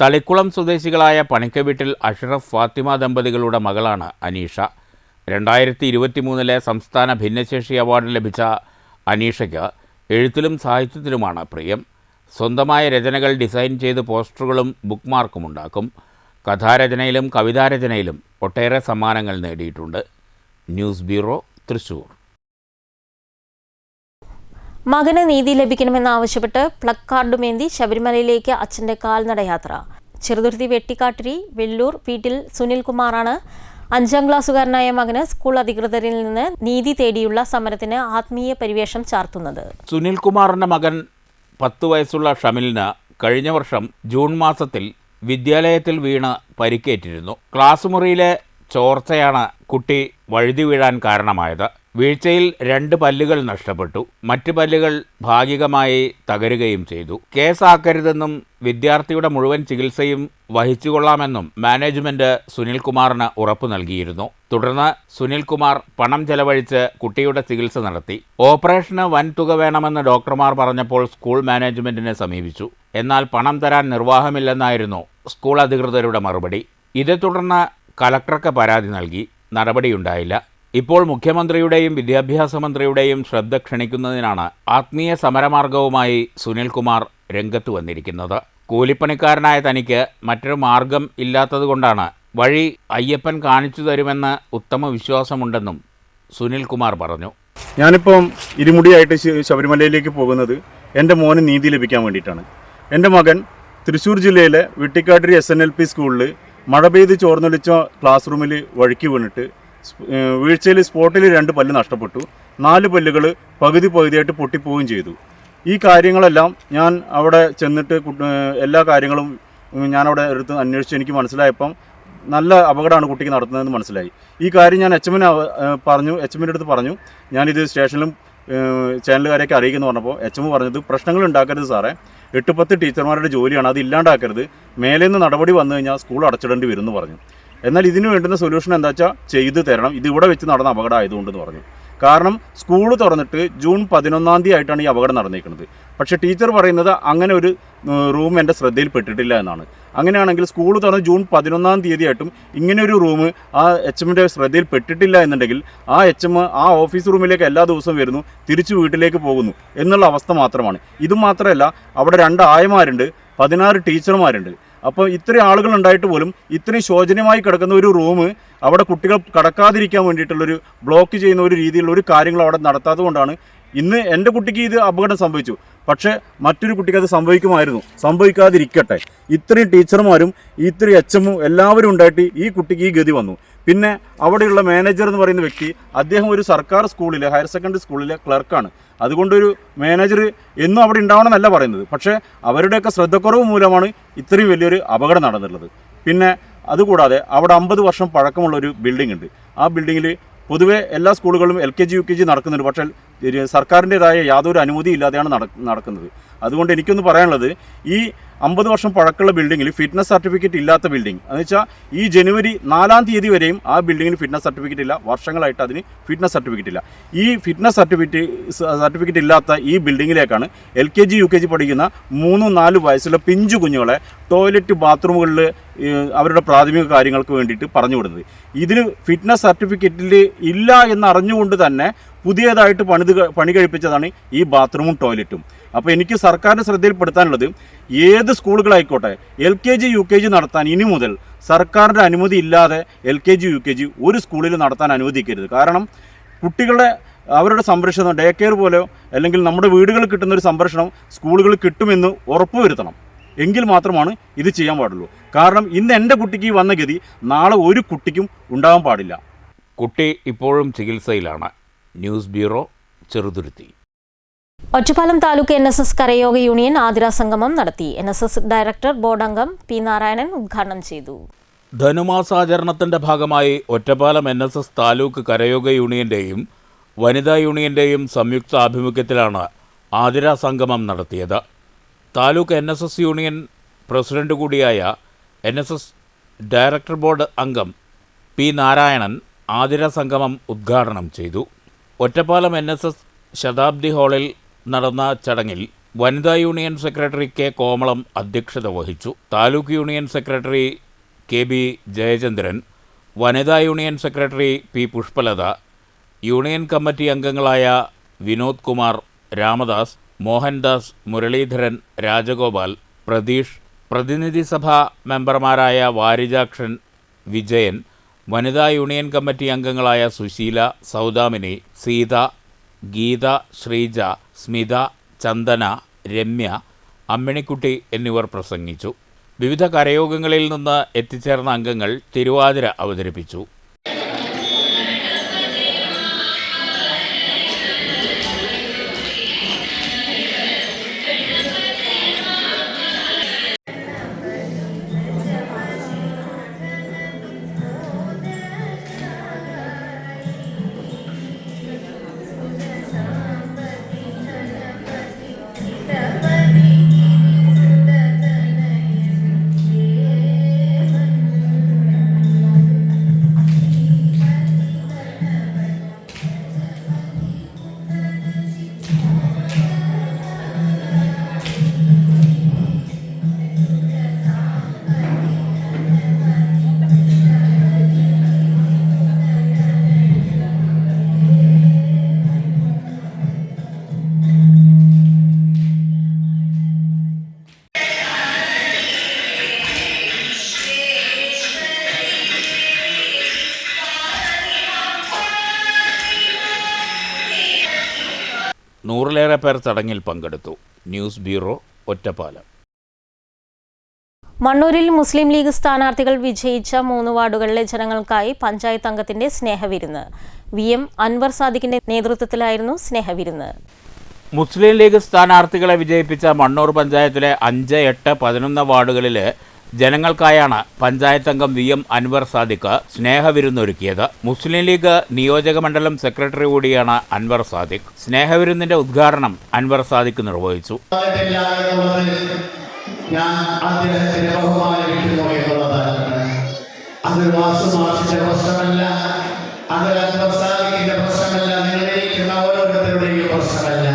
തളിക്കുളം സ്വദേശികളായ പണിക്കവീട്ടിൽ അഷ്റഫ് ഫാത്തിമ ദമ്പതികളുടെ മകളാണ് അനീഷ. 2023 സംസ്ഥാന ഭിന്നശേഷി അവാർഡ് ലഭിച്ച അനീഷയ്ക്ക് എഴുത്തിലും സാഹിത്യത്തിലുമാണ് പ്രിയം. സ്വന്തമായ രചനകൾ ഡിസൈൻ ചെയ്ത് പോസ്റ്ററുകളും ബുക്ക് ഉണ്ടാക്കും. കഥാരചനയിലും കവിതാരചനയിലും ഒട്ടേറെ സമ്മാനങ്ങൾ നേടിയിട്ടുണ്ട്. News bureau, Thrissur. മകന് നീതി ലഭിക്കണമെന്നാവശ്യപ്പെട്ട് പ്ലക്കാർഡുമേന്തി ശബരിമലയിലേക്ക് അച്ഛൻ്റെ കാൽനടയാത്ര. ചെറുതുരുത്തി വെട്ടിക്കാട്ടിരി വെള്ളൂർ വീട്ടിൽ സുനിൽകുമാറാണ് 5ാം ക്ലാസ്സുകാരനായ മകന് സ്കൂൾ അധികൃതരിൽ നിന്ന് നീതി തേടിയുള്ള സമരത്തിന് ആത്മീയ പരിവേഷം ചാർത്തുന്നത്. സുനിൽകുമാറിൻ്റെ മകൻ 10 വയസ്സുള്ള ഷമിലിന് കഴിഞ്ഞ വർഷം ജൂൺ മാസത്തിൽ വിദ്യാലയത്തിൽ വീണ് പരിക്കേറ്റിരുന്നു. ക്ലാസ് മുറിയിലെ ചോർച്ചയാണ് കുട്ടി വഴുതി വീഴാൻ കാരണമായത്. വീഴ്ചയിൽ 2 പല്ലുകൾ നഷ്ടപ്പെട്ടു. മറ്റ് പല്ലുകൾ ഭാഗികമായി തകരുകയും ചെയ്തു. കേസാക്കരുതെന്നും വിദ്യാർത്ഥിയുടെ മുഴുവൻ ചികിത്സയും വഹിച്ചുകൊള്ളാമെന്നും മാനേജ്മെന്റ് സുനിൽകുമാറിന് ഉറപ്പു നൽകിയിരുന്നു. തുടർന്ന് സുനിൽകുമാർ പണം ചെലവഴിച്ച് കുട്ടിയുടെ ചികിത്സ നടത്തി. ഓപ്പറേഷന് വൻ തുക വേണമെന്ന് ഡോക്ടർമാർ പറഞ്ഞപ്പോൾ സ്കൂൾ മാനേജ്മെന്റിനെ സമീപിച്ചു. എന്നാൽ പണം തരാൻ നിർവാഹമില്ലെന്നായിരുന്നു സ്കൂൾ അധികൃതരുടെ മറുപടി. ഇതേ തുടർന്ന് കലക്ടർക്ക് പരാതി നൽകി. നടപടിയുണ്ടായില്ല. ഇപ്പോൾ മുഖ്യമന്ത്രിയുടെയും വിദ്യാഭ്യാസ മന്ത്രിയുടെയും ശ്രദ്ധ ക്ഷണിക്കുന്നതിനാണ് ആത്മീയ സമരമാർഗവുമായി സുനിൽകുമാർ രംഗത്ത് വന്നിരിക്കുന്നത്. കൂലിപ്പണിക്കാരനായ തനിക്ക് മറ്റൊരു മാർഗം ഇല്ലാത്തതുകൊണ്ടാണ് വഴി അയ്യപ്പൻ കാണിച്ചു തരുമെന്ന് ഉത്തമ വിശ്വാസമുണ്ടെന്നും സുനിൽകുമാർ പറഞ്ഞു. ഞാനിപ്പം ഇരുമുടിയായിട്ട് ശബരിമലയിലേക്ക് പോകുന്നത് എൻ്റെ മോന് നീതി ലഭിക്കാൻ വേണ്ടിയിട്ടാണ്. എൻ്റെ മകൻ തൃശ്ശൂർ ജില്ലയിലെ വെട്ടിക്കാട്ടിരി SNLP സ്കൂളിൽ മഴ പെയ്ത് ചോർന്നൊലിച്ച ക്ലാസ് റൂമിൽ വഴുക്കി വീണിട്ട് വീഴ്ചയിൽ സ്പോട്ടിൽ 2 പല്ല് നഷ്ടപ്പെട്ടു. 4 പല്ലുകൾ പകുതിയായിട്ട് പൊട്ടിപ്പോവുകയും ചെയ്തു. ഈ കാര്യങ്ങളെല്ലാം ഞാൻ അവിടെ ചെന്നിട്ട് എല്ലാ കാര്യങ്ങളും ഞാനവിടെ എടുത്ത് അന്വേഷിച്ച് എനിക്ക് മനസ്സിലായപ്പം നല്ല അപകടമാണ് കുട്ടിക്ക് നടത്തുന്നതെന്ന് മനസ്സിലായി. ഈ കാര്യം ഞാൻ HMനെ പറഞ്ഞു. HMൻ്റെ അടുത്ത് പറഞ്ഞു ഞാനിത് സ്റ്റേഷനിലും ചാനലുകാരെയൊക്കെ അറിയിക്കുന്നു പറഞ്ഞപ്പോൾ HM പറഞ്ഞത് പ്രശ്നങ്ങൾ ഉണ്ടാക്കരുത് സാറേ, 8-10 ടീച്ചർമാരുടെ ജോലിയാണ്, അത് ഇല്ലാണ്ടാക്കരുത്, മേലെ നിന്ന് നടപടി വന്നു കഴിഞ്ഞാൽ സ്കൂൾ അടച്ചിടേണ്ടി വരും എന്ന് പറഞ്ഞു. എന്നാൽ ഇതിന് വേണ്ടുന്ന സൊല്യൂഷൻ എന്താ വെച്ചാൽ ചെയ്തു തരണം, ഇത് ഇവിടെ വെച്ച് നടന്ന അപകടം ആയതുകൊണ്ടെന്ന് പറഞ്ഞു. കാരണം സ്കൂൾ തുറന്നിട്ട് ജൂൺ 11-ാം തീയതി ആയിട്ടാണ് ഈ അപകടം നടന്നിരിക്കുന്നത്. പക്ഷേ ടീച്ചർ പറയുന്നത് അങ്ങനെ ഒരു റൂം എൻ്റെ ശ്രദ്ധയിൽപ്പെട്ടിട്ടില്ല എന്നാണ്. അങ്ങനെയാണെങ്കിൽ സ്കൂൾ തുറന്ന് ജൂൺ 11-ാം തീയതി ആയിട്ടും ഇങ്ങനെയൊരു റൂം ആ HMൻ്റെ ശ്രദ്ധയിൽപ്പെട്ടിട്ടില്ല എന്നുണ്ടെങ്കിൽ ആ HM ആ ഓഫീസ് റൂമിലേക്ക് എല്ലാ ദിവസവും വരുന്നു, തിരിച്ചു വീട്ടിലേക്ക് പോകുന്നു എന്നുള്ള അവസ്ഥ മാത്രമാണ്. ഇതുമാത്രമല്ല, അവിടെ 2 ആയമാരുണ്ട്, 16 ടീച്ചർമാരുണ്ട്. അപ്പോൾ ഇത്രയും ആളുകൾ ഉണ്ടായിട്ട് പോലും ഇത്രയും ശോചനീയമായി കിടക്കുന്ന ഒരു റൂം അവിടെ കുട്ടികൾ കടക്കാതിരിക്കാൻ വേണ്ടിയിട്ടുള്ളൊരു ബ്ലോക്ക് ചെയ്യുന്ന ഒരു രീതിയിലുള്ള ഒരു കാര്യങ്ങൾ അവിടെ നടത്താത്തത് കൊണ്ടാണ് ഇന്ന് എൻ്റെ കുട്ടിക്ക് ഇത് അപകടം സംഭവിച്ചു. പക്ഷേ മറ്റൊരു കുട്ടിക്ക് അത് സംഭവിക്കാതിരിക്കട്ടെ. ഇത്രയും ടീച്ചർമാരും ഇത്രയും HMും എല്ലാവരും ഉണ്ടായിട്ട് ഈ കുട്ടിക്ക് ഈ ഗതി വന്നു. പിന്നെ അവിടെയുള്ള മാനേജർ എന്ന് പറയുന്ന വ്യക്തി അദ്ദേഹം ഒരു സർക്കാർ സ്കൂളിലെ ഹയർ സെക്കൻഡറി സ്കൂളിലെ ക്ലർക്കാണ്. അതുകൊണ്ടൊരു മാനേജർ എന്നും അവിടെ ഉണ്ടാവണമെന്നല്ല പറയുന്നത്. പക്ഷേ അവരുടെയൊക്കെ ശ്രദ്ധക്കുറവ് മൂലമാണ് ഇത്രയും വലിയൊരു അപകടം നടന്നിട്ടുള്ളത്. പിന്നെ അതുകൂടാതെ അവിടെ 50 വർഷം പഴക്കമുള്ളൊരു ബിൽഡിംഗ് ഉണ്ട്. ആ ബിൽഡിങ്ങിൽ പൊതുവെ എല്ലാ സ്കൂളുകളും LKG UKG നടക്കുന്നുണ്ട്. പക്ഷേ സർക്കാരിൻ്റെതായ യാതൊരു അനുമതി ഇല്ലാതെയാണ് നടക്കുന്നത്. അതുകൊണ്ട് എനിക്കൊന്ന് പറയാനുള്ളത്, ഈ 50 വർഷം പഴക്കമുള്ള ബിൽഡിങ്ങിൽ ഫിറ്റ്നസ് സർട്ടിഫിക്കറ്റ് ഇല്ലാത്ത ബിൽഡിംഗ് എന്ന് വെച്ചാൽ ഈ ജനുവരി 4-ാം തീയതി വരെയും ആ ബിൽഡിങ്ങിന് ഫിറ്റ്നസ് സർട്ടിഫിക്കറ്റ് ഇല്ല. വർഷങ്ങളായിട്ട് അതിന് ഫിറ്റ്നസ് സർട്ടിഫിക്കറ്റ് ഇല്ല. ഈ ഫിറ്റ്നസ് സർട്ടിഫിക്കറ്റ് ഇല്ലാത്ത ഈ ബിൽഡിങ്ങിലേക്കാണ് LKG UKG പഠിക്കുന്ന 3-4 വയസ്സുള്ള പിഞ്ചു കുഞ്ഞുങ്ങളെ ടോയ്ലറ്റ് ബാത്റൂമുകളിൽ അവരുടെ പ്രാഥമിക കാര്യങ്ങൾക്ക് വേണ്ടിയിട്ട് പറഞ്ഞു വിടുന്നത്. ഇതിന് ഫിറ്റ്നസ് സർട്ടിഫിക്കറ്റിൽ ഇല്ല എന്നറിഞ്ഞുകൊണ്ട് തന്നെ പുതിയതായിട്ട് പണി കഴിപ്പിച്ചതാണ് ഈ ബാത്റൂമും ടോയ്ലറ്റും. അപ്പോൾ എനിക്ക് സർക്കാരിൻ്റെ ശ്രദ്ധയിൽപ്പെടുത്താനുള്ളത്, ഏത് സ്കൂളുകളായിക്കോട്ടെ LKG UKG നടത്താൻ ഇനി മുതൽ സർക്കാരിൻ്റെ അനുമതി ഇല്ലാതെ LKG UKG ഒരു സ്കൂളിൽ നടത്താൻ അനുവദിക്കരുത്. കാരണം കുട്ടികളുടെ അവരുടെ സംരക്ഷണം ഡേ കെയർ പോലെയോ അല്ലെങ്കിൽ നമ്മുടെ വീടുകളിൽ കിട്ടുന്നൊരു സംരക്ഷണം സ്കൂളുകളിൽ കിട്ടുമെന്ന് ഉറപ്പുവരുത്തണം. എങ്കിൽ മാത്രമാണ് ഇത് ചെയ്യാൻ പാടുള്ളൂ. കാരണം ഇന്ന് എൻ്റെ കുട്ടിക്ക് വന്ന ഗതി നാളെ ഒരു കുട്ടിക്കും ഉണ്ടാകാൻ പാടില്ല. കുട്ടി ഇപ്പോഴും ചികിത്സയിലാണ്. News bureau, Cheruthuruthy. Ottapalam taluk NSS കരയോഗ യൂണിയൻ ആതിര സംഗമം നടത്തി. NSS ഡയറക്ടർ ബോർഡ് അംഗം P. നാരായണൻ ഉദ്ഘാടനം ചെയ്തു. ധനുമാസാചരണത്തിൻ്റെ ഭാഗമായി ഒറ്റപ്പാലം NSS താലൂക്ക് കരയോഗ യൂണിയൻ്റെയും വനിതാ യൂണിയൻ്റെയും സംയുക്ത ആഭിമുഖ്യത്തിലാണ് ആതിര സംഗമം നടത്തിയത്. താലൂക്ക് NSS യൂണിയൻ പ്രസിഡന്റ് കൂടിയായ NSS ഡയറക്ടർ ബോർഡ് അംഗം P. നാരായണൻ ആതിര സംഗമം ഉദ്ഘാടനം ചെയ്തു. ഒറ്റപ്പാലം NSS ശതാബ്ദി ഹാളിൽ നടന്ന ചടങ്ങിൽ വനിതാ യൂണിയൻ സെക്രട്ടറി K. കോമളം അധ്യക്ഷത വഹിച്ചു. Taluk union secretary KB. Jayachandran, വനിതാ union secretary P Pushpalatha, union committee അംഗങ്ങളായ വിനോദ് കുമാർ, രാമദാസ്, മോഹൻദാസ്, മുരളീധരൻ, രാജഗോപാൽ, പ്രതീഷ്, പ്രതിനിധി സഭാ മെമ്പർമാരായ വാരിജാക്ഷൻ, വിജയൻ, വനിതാ യൂണിയൻ കമ്മിറ്റി അംഗങ്ങളായ സുശീല, സൗദാമിനി, സീത, ഗീത, ശ്രീജ, സ്മിത, ചന്ദന, രമ്യ, അമ്മിണിക്കുട്ടി എന്നിവർ പ്രസംഗിച്ചു. വിവിധ കരയോഗങ്ങളിൽ നിന്ന് എത്തിച്ചേർന്ന അംഗങ്ങൾ തിരുവാതിര അവതരിപ്പിച്ചു. നൂറിലേറെ പേർ ചടങ്ങിൽ പങ്കെടുത്തു. News bureau, Ottapalam. മണ്ണൂരിൽ മുസ്ലിം ലീഗ് സ്ഥാനാർത്ഥികൾ വിജയിച്ച 3 വാർഡുകളിലെ ജനങ്ങൾക്കായി പഞ്ചായത്ത് അംഗത്തിന്റെ സ്നേഹവിരുന്ന്. VM അൻവർ സാദിഖിന്റെ നേതൃത്വത്തിലായിരുന്നു സ്നേഹവിരുന്ന്. മുസ്ലിം ലീഗ് സ്ഥാനാർത്ഥികളെ വിജയിപ്പിച്ച മണ്ണൂർ പഞ്ചായത്തിലെ 5, 8, 11 വാർഡുകളിലെ ജനങ്ങൾക്കായാണ് പഞ്ചായത്ത് അംഗം VM അൻവർ സാദിഖ് സ്നേഹവിരുന്നൊരുക്കിയത്. മുസ്ലിം ലീഗ് നിയോജക മണ്ഡലം സെക്രട്ടറി കൂടിയാണ് അൻവർ സാദിഖ്. സ്നേഹവിരുന്നിന്റെ ഉദ്ഘാടനം അൻവർ സാദിഖ് നിർവഹിച്ചു. ഞാൻ അദ്ദേഹത്തിന് ബഹുമാനിക്കുന്നു എന്നുള്ളതാണ്. അത് വാസുമാഷിന്റെ പ്രശ്നമല്ല, അത് അൻവർ സാദിഖിന്റെ പ്രശ്നമല്ല, നിങ്ങളിരിക്കുന്ന ഓരോരുത്തരുടെയും പ്രശ്നമല്ല.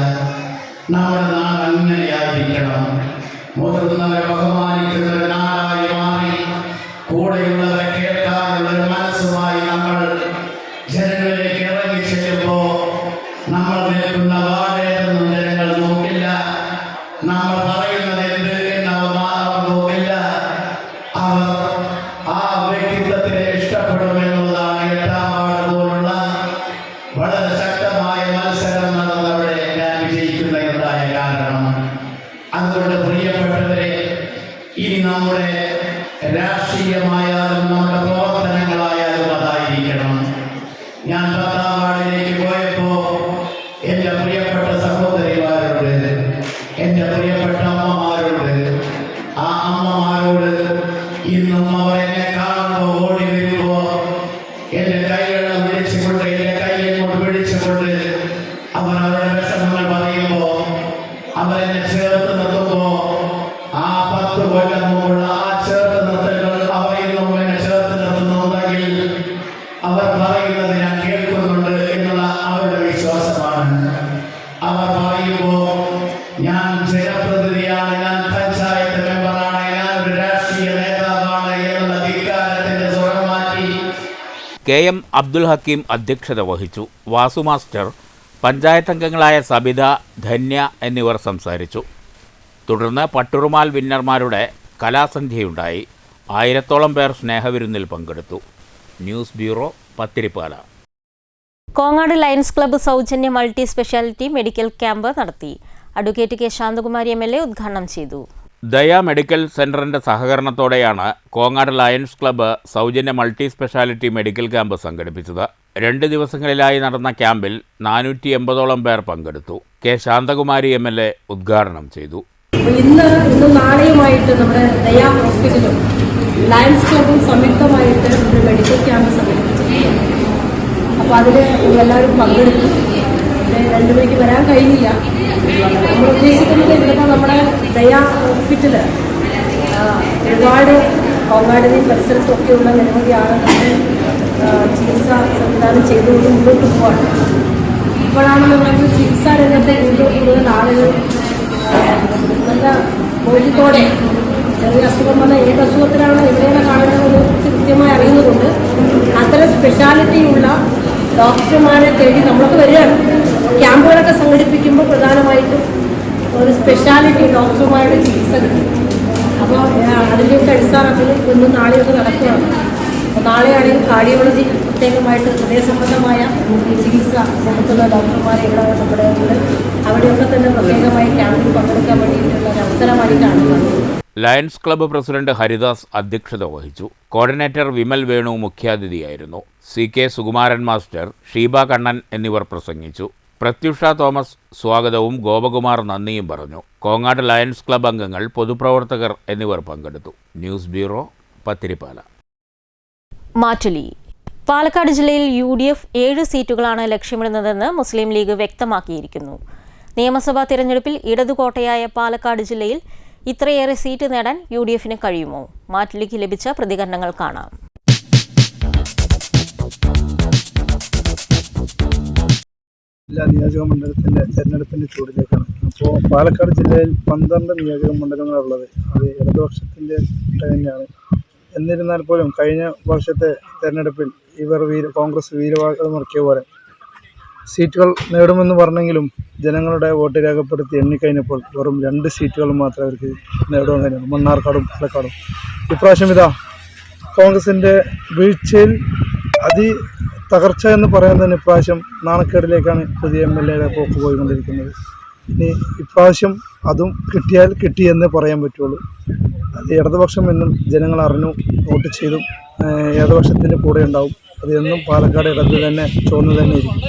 നമ്മുടെ നാട് അങ്ങനെയായിരിക്കണം. മുതിർന്നവരെ ബഹുമാനിക്കുന്ന ഒരു നാടായി മാറി കൂടെയുള്ളവരെ കേൾക്കാനുള്ള ഒരു മനസ്സുമായി നമ്മൾ ജനങ്ങളിലേക്ക് ഇറങ്ങി ചെല്ലുമ്പോൾ നമ്മൾ നിൽക്കുന്ന വാഴേതൊന്നും ജനങ്ങൾ നോക്കില്ല. നമ്മൾ പറയുന്നത് എന്ത് എന്നവർ നോക്കില്ല. അവർ ആ വ്യക്തിത്വത്തിനെ ഇഷ്ടപ്പെടുമെന്നുള്ളതാണ് 8ാം വാർഡ് പോലുള്ള വളരെ ശക്തമായ മത്സരം നടന്നവിടെ ഞാൻ വിജയിക്കുന്നതിനുണ്ടായ കാരണം. അതുകൊണ്ട് പ്രിയപ്പെട്ടവരെ, ഇനി നമ്മുടെ രാഷ്ട്രീയമായാലും നമ്മുടെ പ്രവർത്തനങ്ങളായാലും അതായിരിക്കണം. ഞാൻ 10ാം വാർഡിലേക്ക് പോയപ്പോ എൻ്റെ പ്രിയപ്പെട്ട സഹോദരിമാരോട്, എൻ്റെ പ്രിയപ്പെട്ട അമ്മമാരോട്, ആ അമ്മമാരോട് ഇന്നും അവർ എന്നെ കാണുമ്പോൾ ഓടി വരുമ്പോ എൻ്റെ കൈകളെ വിളിച്ചുകൊണ്ട്, എൻ്റെ കൈയെ കൊണ്ട് പിടിച്ചുകൊണ്ട് അവർ അവരുടെ വിഷമങ്ങൾ പറയുമ്പോ, അവരെന്നെ ചേർത്ത് നിർത്തുമ്പോ, ആ 10 കൊല്ലം മുമ്പുള്ള ആ ചേർത്ത് നിർത്തലുകൾ അവരെന്നും എന്നെ ചേർത്ത് നിർത്തുന്നുണ്ടെങ്കിൽ അവർ പറയുന്നത് ഞാൻ കേൾക്കുന്നുണ്ട് എന്നുള്ള അവരുടെ വിശ്വാസമാണ്. അവർ പറയുമ്പോ ഞാൻ ജനപ്രതിനിധിയാണ്, ഞാൻ പഞ്ചായത്ത് മെമ്പറാണ്, ഞാൻ ഒരു രാഷ്ട്രീയ നേതാവാണ് എന്നുള്ള ധിക്കാരത്തിന്റെ സ്വരം മാറ്റി. KM അബ്ദുൽ ഹക്കീം അധ്യക്ഷത വഹിച്ചു. വാസു മാസ്റ്റർ, പഞ്ചായത്ത് അംഗങ്ങളായ സബിത, ധന്യ എന്നിവർ സംസാരിച്ചു. തുടർന്ന് പട്ടുറുമാൽ വിന്നർമാരുടെ കലാസന്ധ്യയുണ്ടായി. 1000ഓളം പേർ സ്നേഹവിരുന്നിൽ പങ്കെടുത്തു. News bureau, Pathirippala. Kongad lions club സൗജന്യ മൾട്ടി സ്പെഷ്യാലിറ്റി മെഡിക്കൽ ക്യാമ്പ് നടത്തി. അഡ്വക്കേറ്റ് കെ ശാന്തകുമാരി MLA ഉദ്ഘാടനം ചെയ്തു. ദയ മെഡിക്കൽ സെന്ററിന്റെ സഹകരണത്തോടെയാണ് കോങ്ങാട് ലയൺസ് ക്ലബ്ബ് സൗജന്യ മൾട്ടി സ്പെഷ്യാലിറ്റി മെഡിക്കൽ ക്യാമ്പ് സംഘടിപ്പിച്ചത്. 2 ദിവസങ്ങളിലായി നടന്ന ക്യാമ്പിൽ 480ഓളം പേർ പങ്കെടുത്തു. കെ ശാന്തകുമാരി MLA ഉദ്ഘാടനം ചെയ്തു. ഇന്നും നാളെയുമായിട്ട് നമ്മുടെ ദയ ഹോസ്പിറ്റലും ലയൺസ് ക്ലബ്ബും സംയുക്തമായിട്ട് ഒരു മെഡിക്കൽ ക്യാമ്പ് സംഘടിപ്പിച്ചിട്ടുണ്ട്. അപ്പോൾ അതിൽ എല്ലാവരും പങ്കെടുത്തു. 2 മണിക്ക് വരാൻ കഴിഞ്ഞില്ല. നമ്മൾ ഉദ്ദേശിക്കുന്നത് ഇവിടുത്തെ നമ്മുടെ ദയ ഹോസ്പിറ്റല് ഒരുപാട് കോങ്ങാടിനെയും പരിസരത്തൊക്കെയുള്ള നിരവധി ആളുകളുടെ ചികിത്സ സംവിധാനം ചെയ്തുകൊണ്ട് മുന്നോട്ട് പോവാണ്. ഇപ്പോഴാണ് നമ്മൾക്ക് ചികിത്സാ രംഗത്തെ കൂടുതൽ ആളുകൾ നല്ല ബോധ്യത്തോടെ ചെറിയ അസുഖം വന്ന ഏത് അസുഖത്തിനാണോ എവിടെയാണ് കാണുന്നത് കൃത്യമായി അറിയുന്നതുകൊണ്ട് അത്തരം സ്പെഷ്യാലിറ്റിയുള്ള ഡോക്ടർമാരെ തേടി നമ്മളൊക്കെ വരികയാണ്. ക്യാമ്പുകളൊക്കെ സംഘടിപ്പിക്കുമ്പോൾ പ്രധാനമായിട്ടും ഒരു സ്പെഷ്യാലിറ്റി ഡോക്ടർമാരുടെ ചികിത്സ കിട്ടും. അപ്പോൾ അതിൻ്റെയൊക്കെ അടിസ്ഥാനത്തിൽ ഇന്നും നാളെയൊക്കെ നടക്കുകയാണ്. അപ്പോൾ നാളെയാണെങ്കിൽ കാർഡിയോളജി പ്രത്യേകമായിട്ട് ഹൃദയ സംബന്ധമായ ചികിത്സ കൊടുക്കുന്ന ഡോക്ടർമാരെ ഇവിടെ നമ്മുടെ ഉണ്ട്. അവിടെയൊക്കെ തന്നെ പ്രത്യേകമായി ക്യാമ്പിൽ പങ്കെടുക്കാൻ വേണ്ടിയിട്ടുള്ള ഒരു അവസരമായിട്ടാണ് കാണുന്നത്. ലയൺസ് ക്ലബ്ബ് പ്രസിഡന്റ് ഹരിദാസ് അധ്യക്ഷത വഹിച്ചു. കോർഡിനേറ്റർ വിമൽ വേണു മുഖ്യാതിഥിയായിരുന്നു. CK സുകുമാരൻ മാസ്റ്റർ, ഷീബ കണ്ണൻ എന്നിവർ പ്രസംഗിച്ചു. പ്രത്യുഷ തോമസ് സ്വാഗതവും ഗോപകുമാർ നന്ദിയും പറഞ്ഞു. കോങ്ങാട് ലയൺസ് ക്ലബ്ബ് അംഗങ്ങൾ, പൊതുപ്രവർത്തകർ എന്നിവർ പങ്കെടുത്തു. News bureau, Pathirippala. മാറ്റുലി. പാലക്കാട് ജില്ലയിൽ UDF 7 സീറ്റുകളാണ് ലക്ഷ്യമിടുന്നതെന്ന് മുസ്ലിം ലീഗ് വ്യക്തമാക്കിയിരിക്കുന്നു. നിയമസഭാ തിരഞ്ഞെടുപ്പിൽ ഇടതുകോട്ടയായ പാലക്കാട് ജില്ലയിൽ ഇത്രയേറെ സീറ്റ് നേടാൻ UDFന് കഴിയുമോ? മാറ്റുലിക്ക് ലഭിച്ച പ്രതികരണങ്ങൾ കാണാം. ജില്ലാ നിയോജക മണ്ഡലത്തിൻ്റെ തെരഞ്ഞെടുപ്പിൻ്റെ ചൂടിലേക്കാണ്. അപ്പോൾ പാലക്കാട് ജില്ലയിൽ 12 നിയോജക മണ്ഡലങ്ങളുള്ളത്. അത് ഇടതുപക്ഷത്തിൻ്റെ തന്നെയാണ്. എന്നിരുന്നാൽ പോലും കഴിഞ്ഞ വർഷത്തെ തെരഞ്ഞെടുപ്പിൽ കോൺഗ്രസ് വീരവാദം മുറക്കിയ പോലെ സീറ്റുകൾ നേടുമെന്ന് പറഞ്ഞെങ്കിലും ജനങ്ങളുടെ വോട്ട് രേഖപ്പെടുത്തി എണ്ണിക്കഴിഞ്ഞപ്പോൾ വെറും 2 സീറ്റുകൾ മാത്രമേ അവർക്ക് നേടുവാൻ കഴിയുള്ളൂ, മണ്ണാർക്കാടും പാലക്കാടും. ഇപ്രാവശ്യം കോൺഗ്രസിൻ്റെ വീഴ്ചയിൽ തകർച്ച എന്ന് പറയുന്നതിന് ഇപ്രാവശ്യം നാണക്കേടിലേക്കാണ് പുതിയ MLA പോക്ക് പോയിക്കൊണ്ടിരിക്കുന്നത്. ഇനി ഇപ്രാവശ്യം അതും കിട്ടിയാൽ കിട്ടിയെന്നേ പറയാൻ പറ്റുള്ളൂ. അത് ഇടതുപക്ഷം എന്നും ജനങ്ങൾ അറിഞ്ഞു വോട്ട് ചെയ്തും ഇടതുപക്ഷത്തിൻ്റെ കൂടെ ഉണ്ടാവും. അത് എന്നും പാലക്കാട് ഇടത് തന്നെ ചോർന്നു തന്നെ ഇരിക്കും.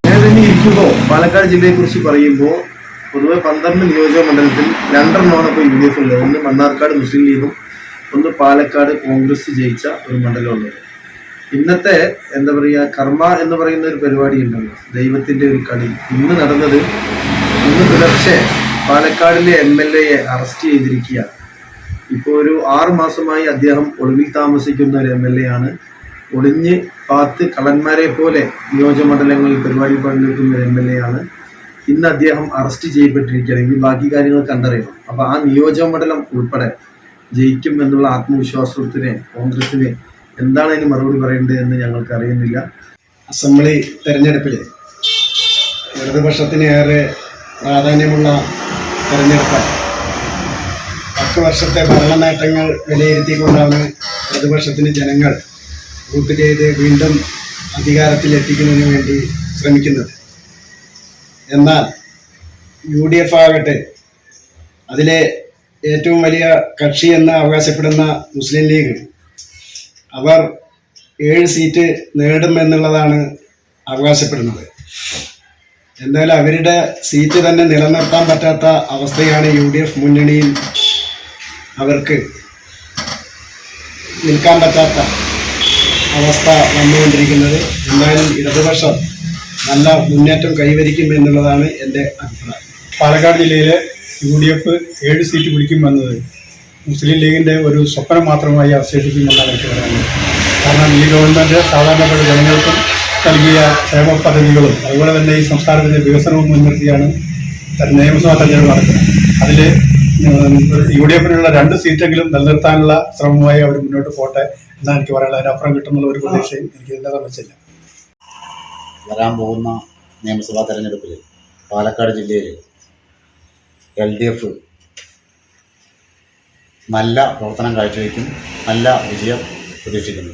അങ്ങനെ തന്നെ ഇരിക്കുമ്പോൾ പാലക്കാട് ജില്ലയെക്കുറിച്ച് പറയുമ്പോൾ പൊതുവെ 12 നിയോജക മണ്ഡലത്തിൽ 2 ഇപ്പോൾ UDF ഉണ്ട്. ഒന്ന് മണ്ണാർക്കാട് മുസ്ലിം ലീഗും ഒന്ന് പാലക്കാട് കോൺഗ്രസ് ജയിച്ച ഒരു മണ്ഡലമുള്ളത്. ഇന്നത്തെ എന്താ പറയുക, കർമ്മ എന്ന് പറയുന്ന ഒരു പരിപാടി ഉണ്ടല്ലോ, ദൈവത്തിൻ്റെ ഒരു കളി. ഇന്ന് നടന്നത്, ഇന്ന് പുലർച്ചെ പാലക്കാടിലെ MLAയെ അറസ്റ്റ് ചെയ്തിരിക്കുകയാണ്. ഇപ്പോൾ ഒരു 6 മാസമായി അദ്ദേഹം ഒളിവിൽ താമസിക്കുന്ന ഒരു MLA ആണ്. ഒളിഞ്ഞ് പാത്ത് കള്ളന്മാരെ പോലെ നിയോജകമണ്ഡലങ്ങളിൽ പരിപാടി പങ്കെടുക്കുന്ന ഒരു MLA ആണ്. ഇന്ന് അദ്ദേഹം അറസ്റ്റ് ചെയ്യപ്പെട്ടിരിക്കുകയാണെങ്കിൽ ബാക്കി കാര്യങ്ങൾ കണ്ടറിയണം. അപ്പോൾ ആ നിയോജകമണ്ഡലം ഉൾപ്പെടെ ജയിക്കും എന്നുള്ള ആത്മവിശ്വാസത്തിന് കോൺഗ്രസിന് എന്താണ് അതിന് മറുപടി പറയേണ്ടത് എന്ന് ഞങ്ങൾക്ക് അറിയുന്നില്ല. അസംബ്ലി തെരഞ്ഞെടുപ്പിൽ ഇടതുപക്ഷത്തിന് ഏറെ പ്രാധാന്യമുള്ള തെരഞ്ഞെടുപ്പാണ്. 10 വർഷത്തെ ഭരണ നേട്ടങ്ങൾ വിലയിരുത്തിക്കൊണ്ടാണ് ഇടതുപക്ഷത്തിന് ജനങ്ങൾ വോട്ട് ചെയ്ത് വീണ്ടും അധികാരത്തിലെത്തിക്കുന്നതിന് വേണ്ടി ശ്രമിക്കുന്നത്. എന്നാൽ UDF ആകട്ടെ, അതിലെ ഏറ്റവും വലിയ കക്ഷി എന്ന് അവകാശപ്പെടുന്ന മുസ്ലിം ലീഗ്, അവർ 7 സീറ്റ് നേടുമെന്നുള്ളതാണ് അവകാശപ്പെടുന്നത്. എന്തായാലും അവരുടെ സീറ്റ് തന്നെ നിലനിർത്താൻ പറ്റാത്ത അവസ്ഥയാണ് UDF മുന്നണിയിൽ അവർക്ക് നിൽക്കാൻ പറ്റാത്ത അവസ്ഥ വന്നുകൊണ്ടിരിക്കുന്നത്. എന്തായാലും ഇടതുപക്ഷം നല്ല മുന്നേറ്റം കൈവരിക്കും എന്നുള്ളതാണ് എൻ്റെ അഭിപ്രായം. പാലക്കാട് ജില്ലയിലെ UDF 7 സീറ്റ് പിടിക്കുമെന്നത് മുസ്ലിം ലീഗിൻ്റെ ഒരു സ്വപ്നം മാത്രമായി അവശേഷിക്കുമെന്നാണ് എനിക്ക് പറയാനുള്ളത്. കാരണം ഈ ഗവൺമെൻറ് സാധാരണപ്പെട്ട ജനങ്ങൾക്കും നൽകിയ ക്ഷേമ പദ്ധതികളും അതുപോലെ തന്നെ ഈ സംസ്ഥാനത്തിൻ്റെ വികസനവും മുൻനിർത്തിയാണ് നിയമസഭാ തെരഞ്ഞെടുപ്പ് നടക്കുന്നത്. അതിൽ UDFനുള്ള 2 സീറ്റെങ്കിലും നിലനിർത്താനുള്ള ശ്രമമായി അവർ മുന്നോട്ട് പോട്ടെ എന്നാണ് എനിക്ക് പറയാനുള്ളത്. അതിനപ്പുറം കിട്ടുന്നുള്ള ഒരു പ്രതീക്ഷയും എനിക്ക് ഇതിൻ്റെ സംബന്ധിച്ചില്ല. വരാൻ പോകുന്ന നിയമസഭാ തെരഞ്ഞെടുപ്പിൽ പാലക്കാട് ജില്ലയിൽ LDF നല്ല പ്രവർത്തനം കാഴ്ചവെക്കും, നല്ല വിജയം പ്രതീക്ഷിക്കുന്നു.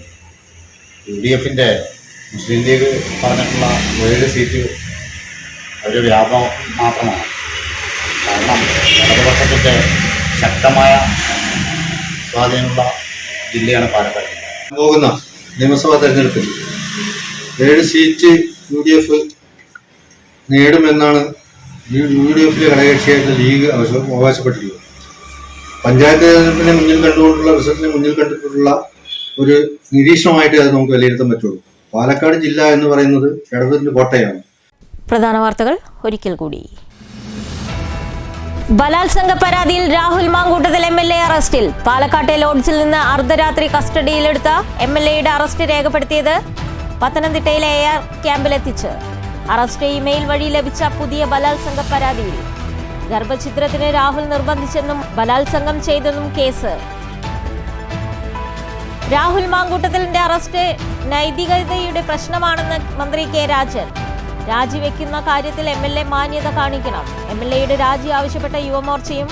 UDFൻ്റെ മുസ്ലിം ലീഗ് പറഞ്ഞിട്ടുള്ള 7 സീറ്റ് ഒരു വ്യാപം മാത്രമാണ്. കാരണം ഇടതുപക്ഷത്തിൻ്റെ ശക്തമായ സ്വാധീനമുള്ള ജില്ലയാണ് പാലക്കാട്. പോകുന്ന നിയമസഭാ തെരഞ്ഞെടുപ്പിൽ 7 സീറ്റ് UDF നേടുമെന്നാണ് UDFിലെ ഘടകകക്ഷിയായിട്ടുള്ള ലീഗ് അവകാശപ്പെട്ടിട്ടുള്ളത്. പഞ്ചായത്ത് തെരഞ്ഞെടുപ്പിനെ മുന്നിൽ കണ്ടുകൊണ്ടുള്ള റിസൾട്ടിനെ മുന്നിൽ കണ്ടിട്ടുള്ള ഒരു നിരീക്ഷണമായിട്ട് അത് നമുക്ക് വിലയിരുത്താൻ പറ്റുള്ളൂ. പാലക്കാട് ജില്ല എന്ന് പറയുന്നത് ഇടതുപക്ഷത്തിന്റെ കോട്ടയാണ്. പ്രധാന വാർത്തകൾ ഒരിക്കൽ കൂടി. ബലാത്സംഗ പരാതിയിൽ രാഹുൽ മാങ്കൂട്ടത്തിൽ MLA അറസ്റ്റിൽ. പാലക്കാട്ടെ ലോഡ്ജിൽ നിന്ന് അർദ്ധരാത്രി കസ്റ്റഡിയിലെടുത്ത MLAയുടെ അറസ്റ്റ് രേഖപ്പെടുത്തിയത് പത്തനംതിട്ടയിലെ AR ക്യാമ്പിലെത്തിച്ച്. അറസ്റ്റ് ഇമെയിൽ വഴി ലഭിച്ച പുതിയ ബലാത്സംഗ പരാതിയിൽ ഗർഭഛിദ്രത്തിന് രാഹുൽ നിർബന്ധിച്ചെന്നും ബലാത്സംഗം ചെയ്തെന്നും കേസ്. രാഹുൽ മാങ്കൂട്ടത്തിലിന്റെ അറസ്റ്റ് നൈതികതയുടെ പ്രശ്നമാണെന്ന് മന്ത്രി കെ രാജൻ. രാജിവെക്കുന്ന കാര്യത്തിൽ MLA മാന്യത കാണിക്കണം. MLAയുടെ രാജി ആവശ്യപ്പെട്ട യുവമോർച്ചയും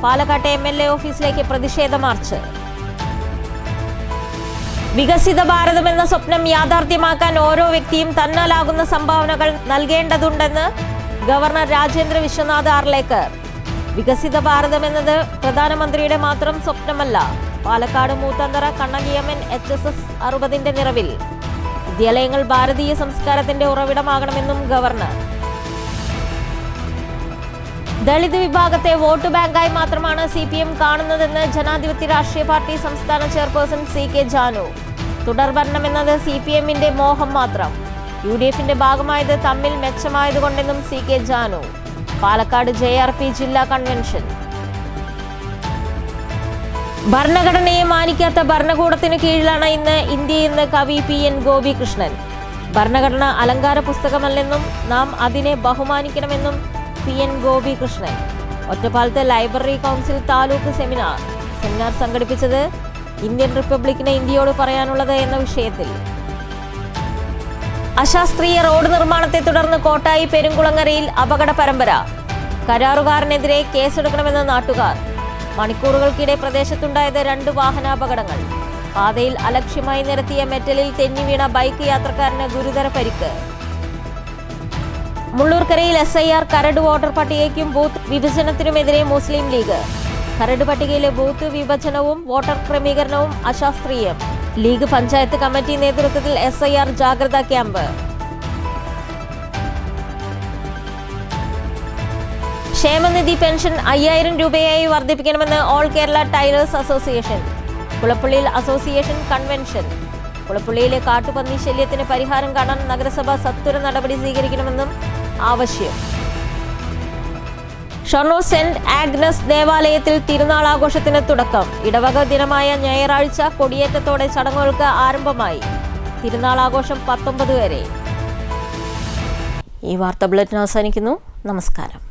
പാലക്കാട്ടെ MLA ഓഫീസിലേക്ക് പ്രതിഷേധ മാർച്ച്. വികസിത ഭാരതം എന്ന സ്വപ്നം യാഥാർത്ഥ്യമാക്കാൻ ഓരോ വ്യക്തിയും തന്നാലാകുന്ന സംഭാവനകൾ നൽകേണ്ടതുണ്ടെന്ന് ഗവർണർ രാജേന്ദ്ര വിശ്വനാഥ് ആർലേക്കർ. വികസിത ഭാരതം എന്നത് പ്രധാനമന്ത്രിയുടെ മാത്രം സ്വപ്നമല്ല. പാലക്കാട് മൂത്തന്തറ കണ്ണകിയമ്മൻ HSS 60ന്റെ നിറവിൽ വിദ്യാലയങ്ങൾ ഭാരതീയ സംസ്കാരത്തിന്റെ ഉറവിടമാകണമെന്നും ഗവർണർ. ദളിത് വിഭാഗത്തെ വോട്ട് ബാങ്കായി മാത്രമാണ് CPM കാണുന്നതെന്ന് ജനാധിപത്യ രാഷ്ട്രീയ പാർട്ടി സംസ്ഥാന ചെയർപേഴ്സൺ CK ജാനു. തുടർഭരണം എന്നത് CPMന്റെ മോഹം മാത്രം. UDFന്റെ ഭാഗമായത് തമ്മിൽ മെച്ചമായതുകൊണ്ടെന്നും CK ജാനു. പാലക്കാട് JRP ജില്ലാ കൺവെൻഷൻ. ഭരണഘടനയെ മാനിക്കാത്ത ഭരണകൂടത്തിന് കീഴിലാണ് ഇന്ന് ഇന്ത്യയെന്ന് കവി PN ഗോപികൃഷ്ണൻ. ഭരണഘടന അലങ്കാര പുസ്തകമല്ലെന്നും നാം അതിനെ ബഹുമാനിക്കണമെന്നും PN ഗോപികൃഷ്ണൻ. ഒറ്റപ്പാലത്തെ ലൈബ്രറി കൗൺസിൽ താലൂക്ക് സെമിനാർ സംഘടിപ്പിച്ചത് ഇന്ത്യൻ റിപ്പബ്ലിക്കിന് ഇന്ത്യയോട് പറയാനുള്ളത് എന്ന വിഷയത്തിൽ. അശാസ്ത്രീയ റോഡ് നിർമ്മാണത്തെ തുടർന്ന് കോട്ടായി പെരുങ്കുളങ്ങരയിൽ അപകട പരമ്പര. കരാറുകാരനെതിരെ കേസെടുക്കണമെന്ന് നാട്ടുകാർ. മണിക്കൂറുകൾക്കിടെ പ്രദേശത്തുണ്ടായത് 2 വാഹനാപകടങ്ങൾ. പാതയിൽ അലക്ഷ്യമായി നിരത്തിയ മെറ്റലിൽ തെന്നിവീണ ബൈക്ക് യാത്രക്കാരന് ഗുരുതര പരിക്ക്. മുള്ളൂർക്കരയിൽ SIR കരട് വോട്ടർ പട്ടികയ്ക്കും ബൂത്ത് വിഭജനത്തിനുമെതിരെ മുസ്ലിം ലീഗ്. കരട് പട്ടികയിലെ ബൂത്ത് വിഭജനവും വോട്ടർ ക്രമീകരണവും അശാസ്ത്രീയം. ലീഗ് പഞ്ചായത്ത് കമ്മിറ്റി നേതൃത്വത്തിൽ SIR ജാഗ്രതാ ക്യാമ്പ്. ക്ഷേമനിധി പെൻഷൻ 5000 രൂപയായി വർദ്ധിപ്പിക്കണമെന്ന് ഓൾ കേരള ടൈലേഴ്സ് അസോസിയേഷൻ. കുളപ്പള്ളിയിൽ അസോസിയേഷൻ കൺവെൻഷൻ. കുളപ്പള്ളിയിലെ കാട്ടുപന്നി ശല്യത്തിന് പരിഹാരം കാണാൻ നഗരസഭ സത്വര നടപടി സ്വീകരിക്കണമെന്നും ആവശ്യം. ഷൊർണൂർ സെന്റ് ആഗ്നസ് ദേവാലയത്തിൽ തിരുനാൾ ആഘോഷത്തിന് തുടക്കം. ഇടവക ദിനമായ ഞായറാഴ്ച കൊടിയേറ്റത്തോടെ ചടങ്ങുകൾക്ക് ആരംഭമായി. തിരുനാൾ ആഘോഷം 19 വരെ. ഈ വാർത്താ ബുള്ളറ്റിൻ അവസാനിക്കുന്നു. നമസ്കാരം.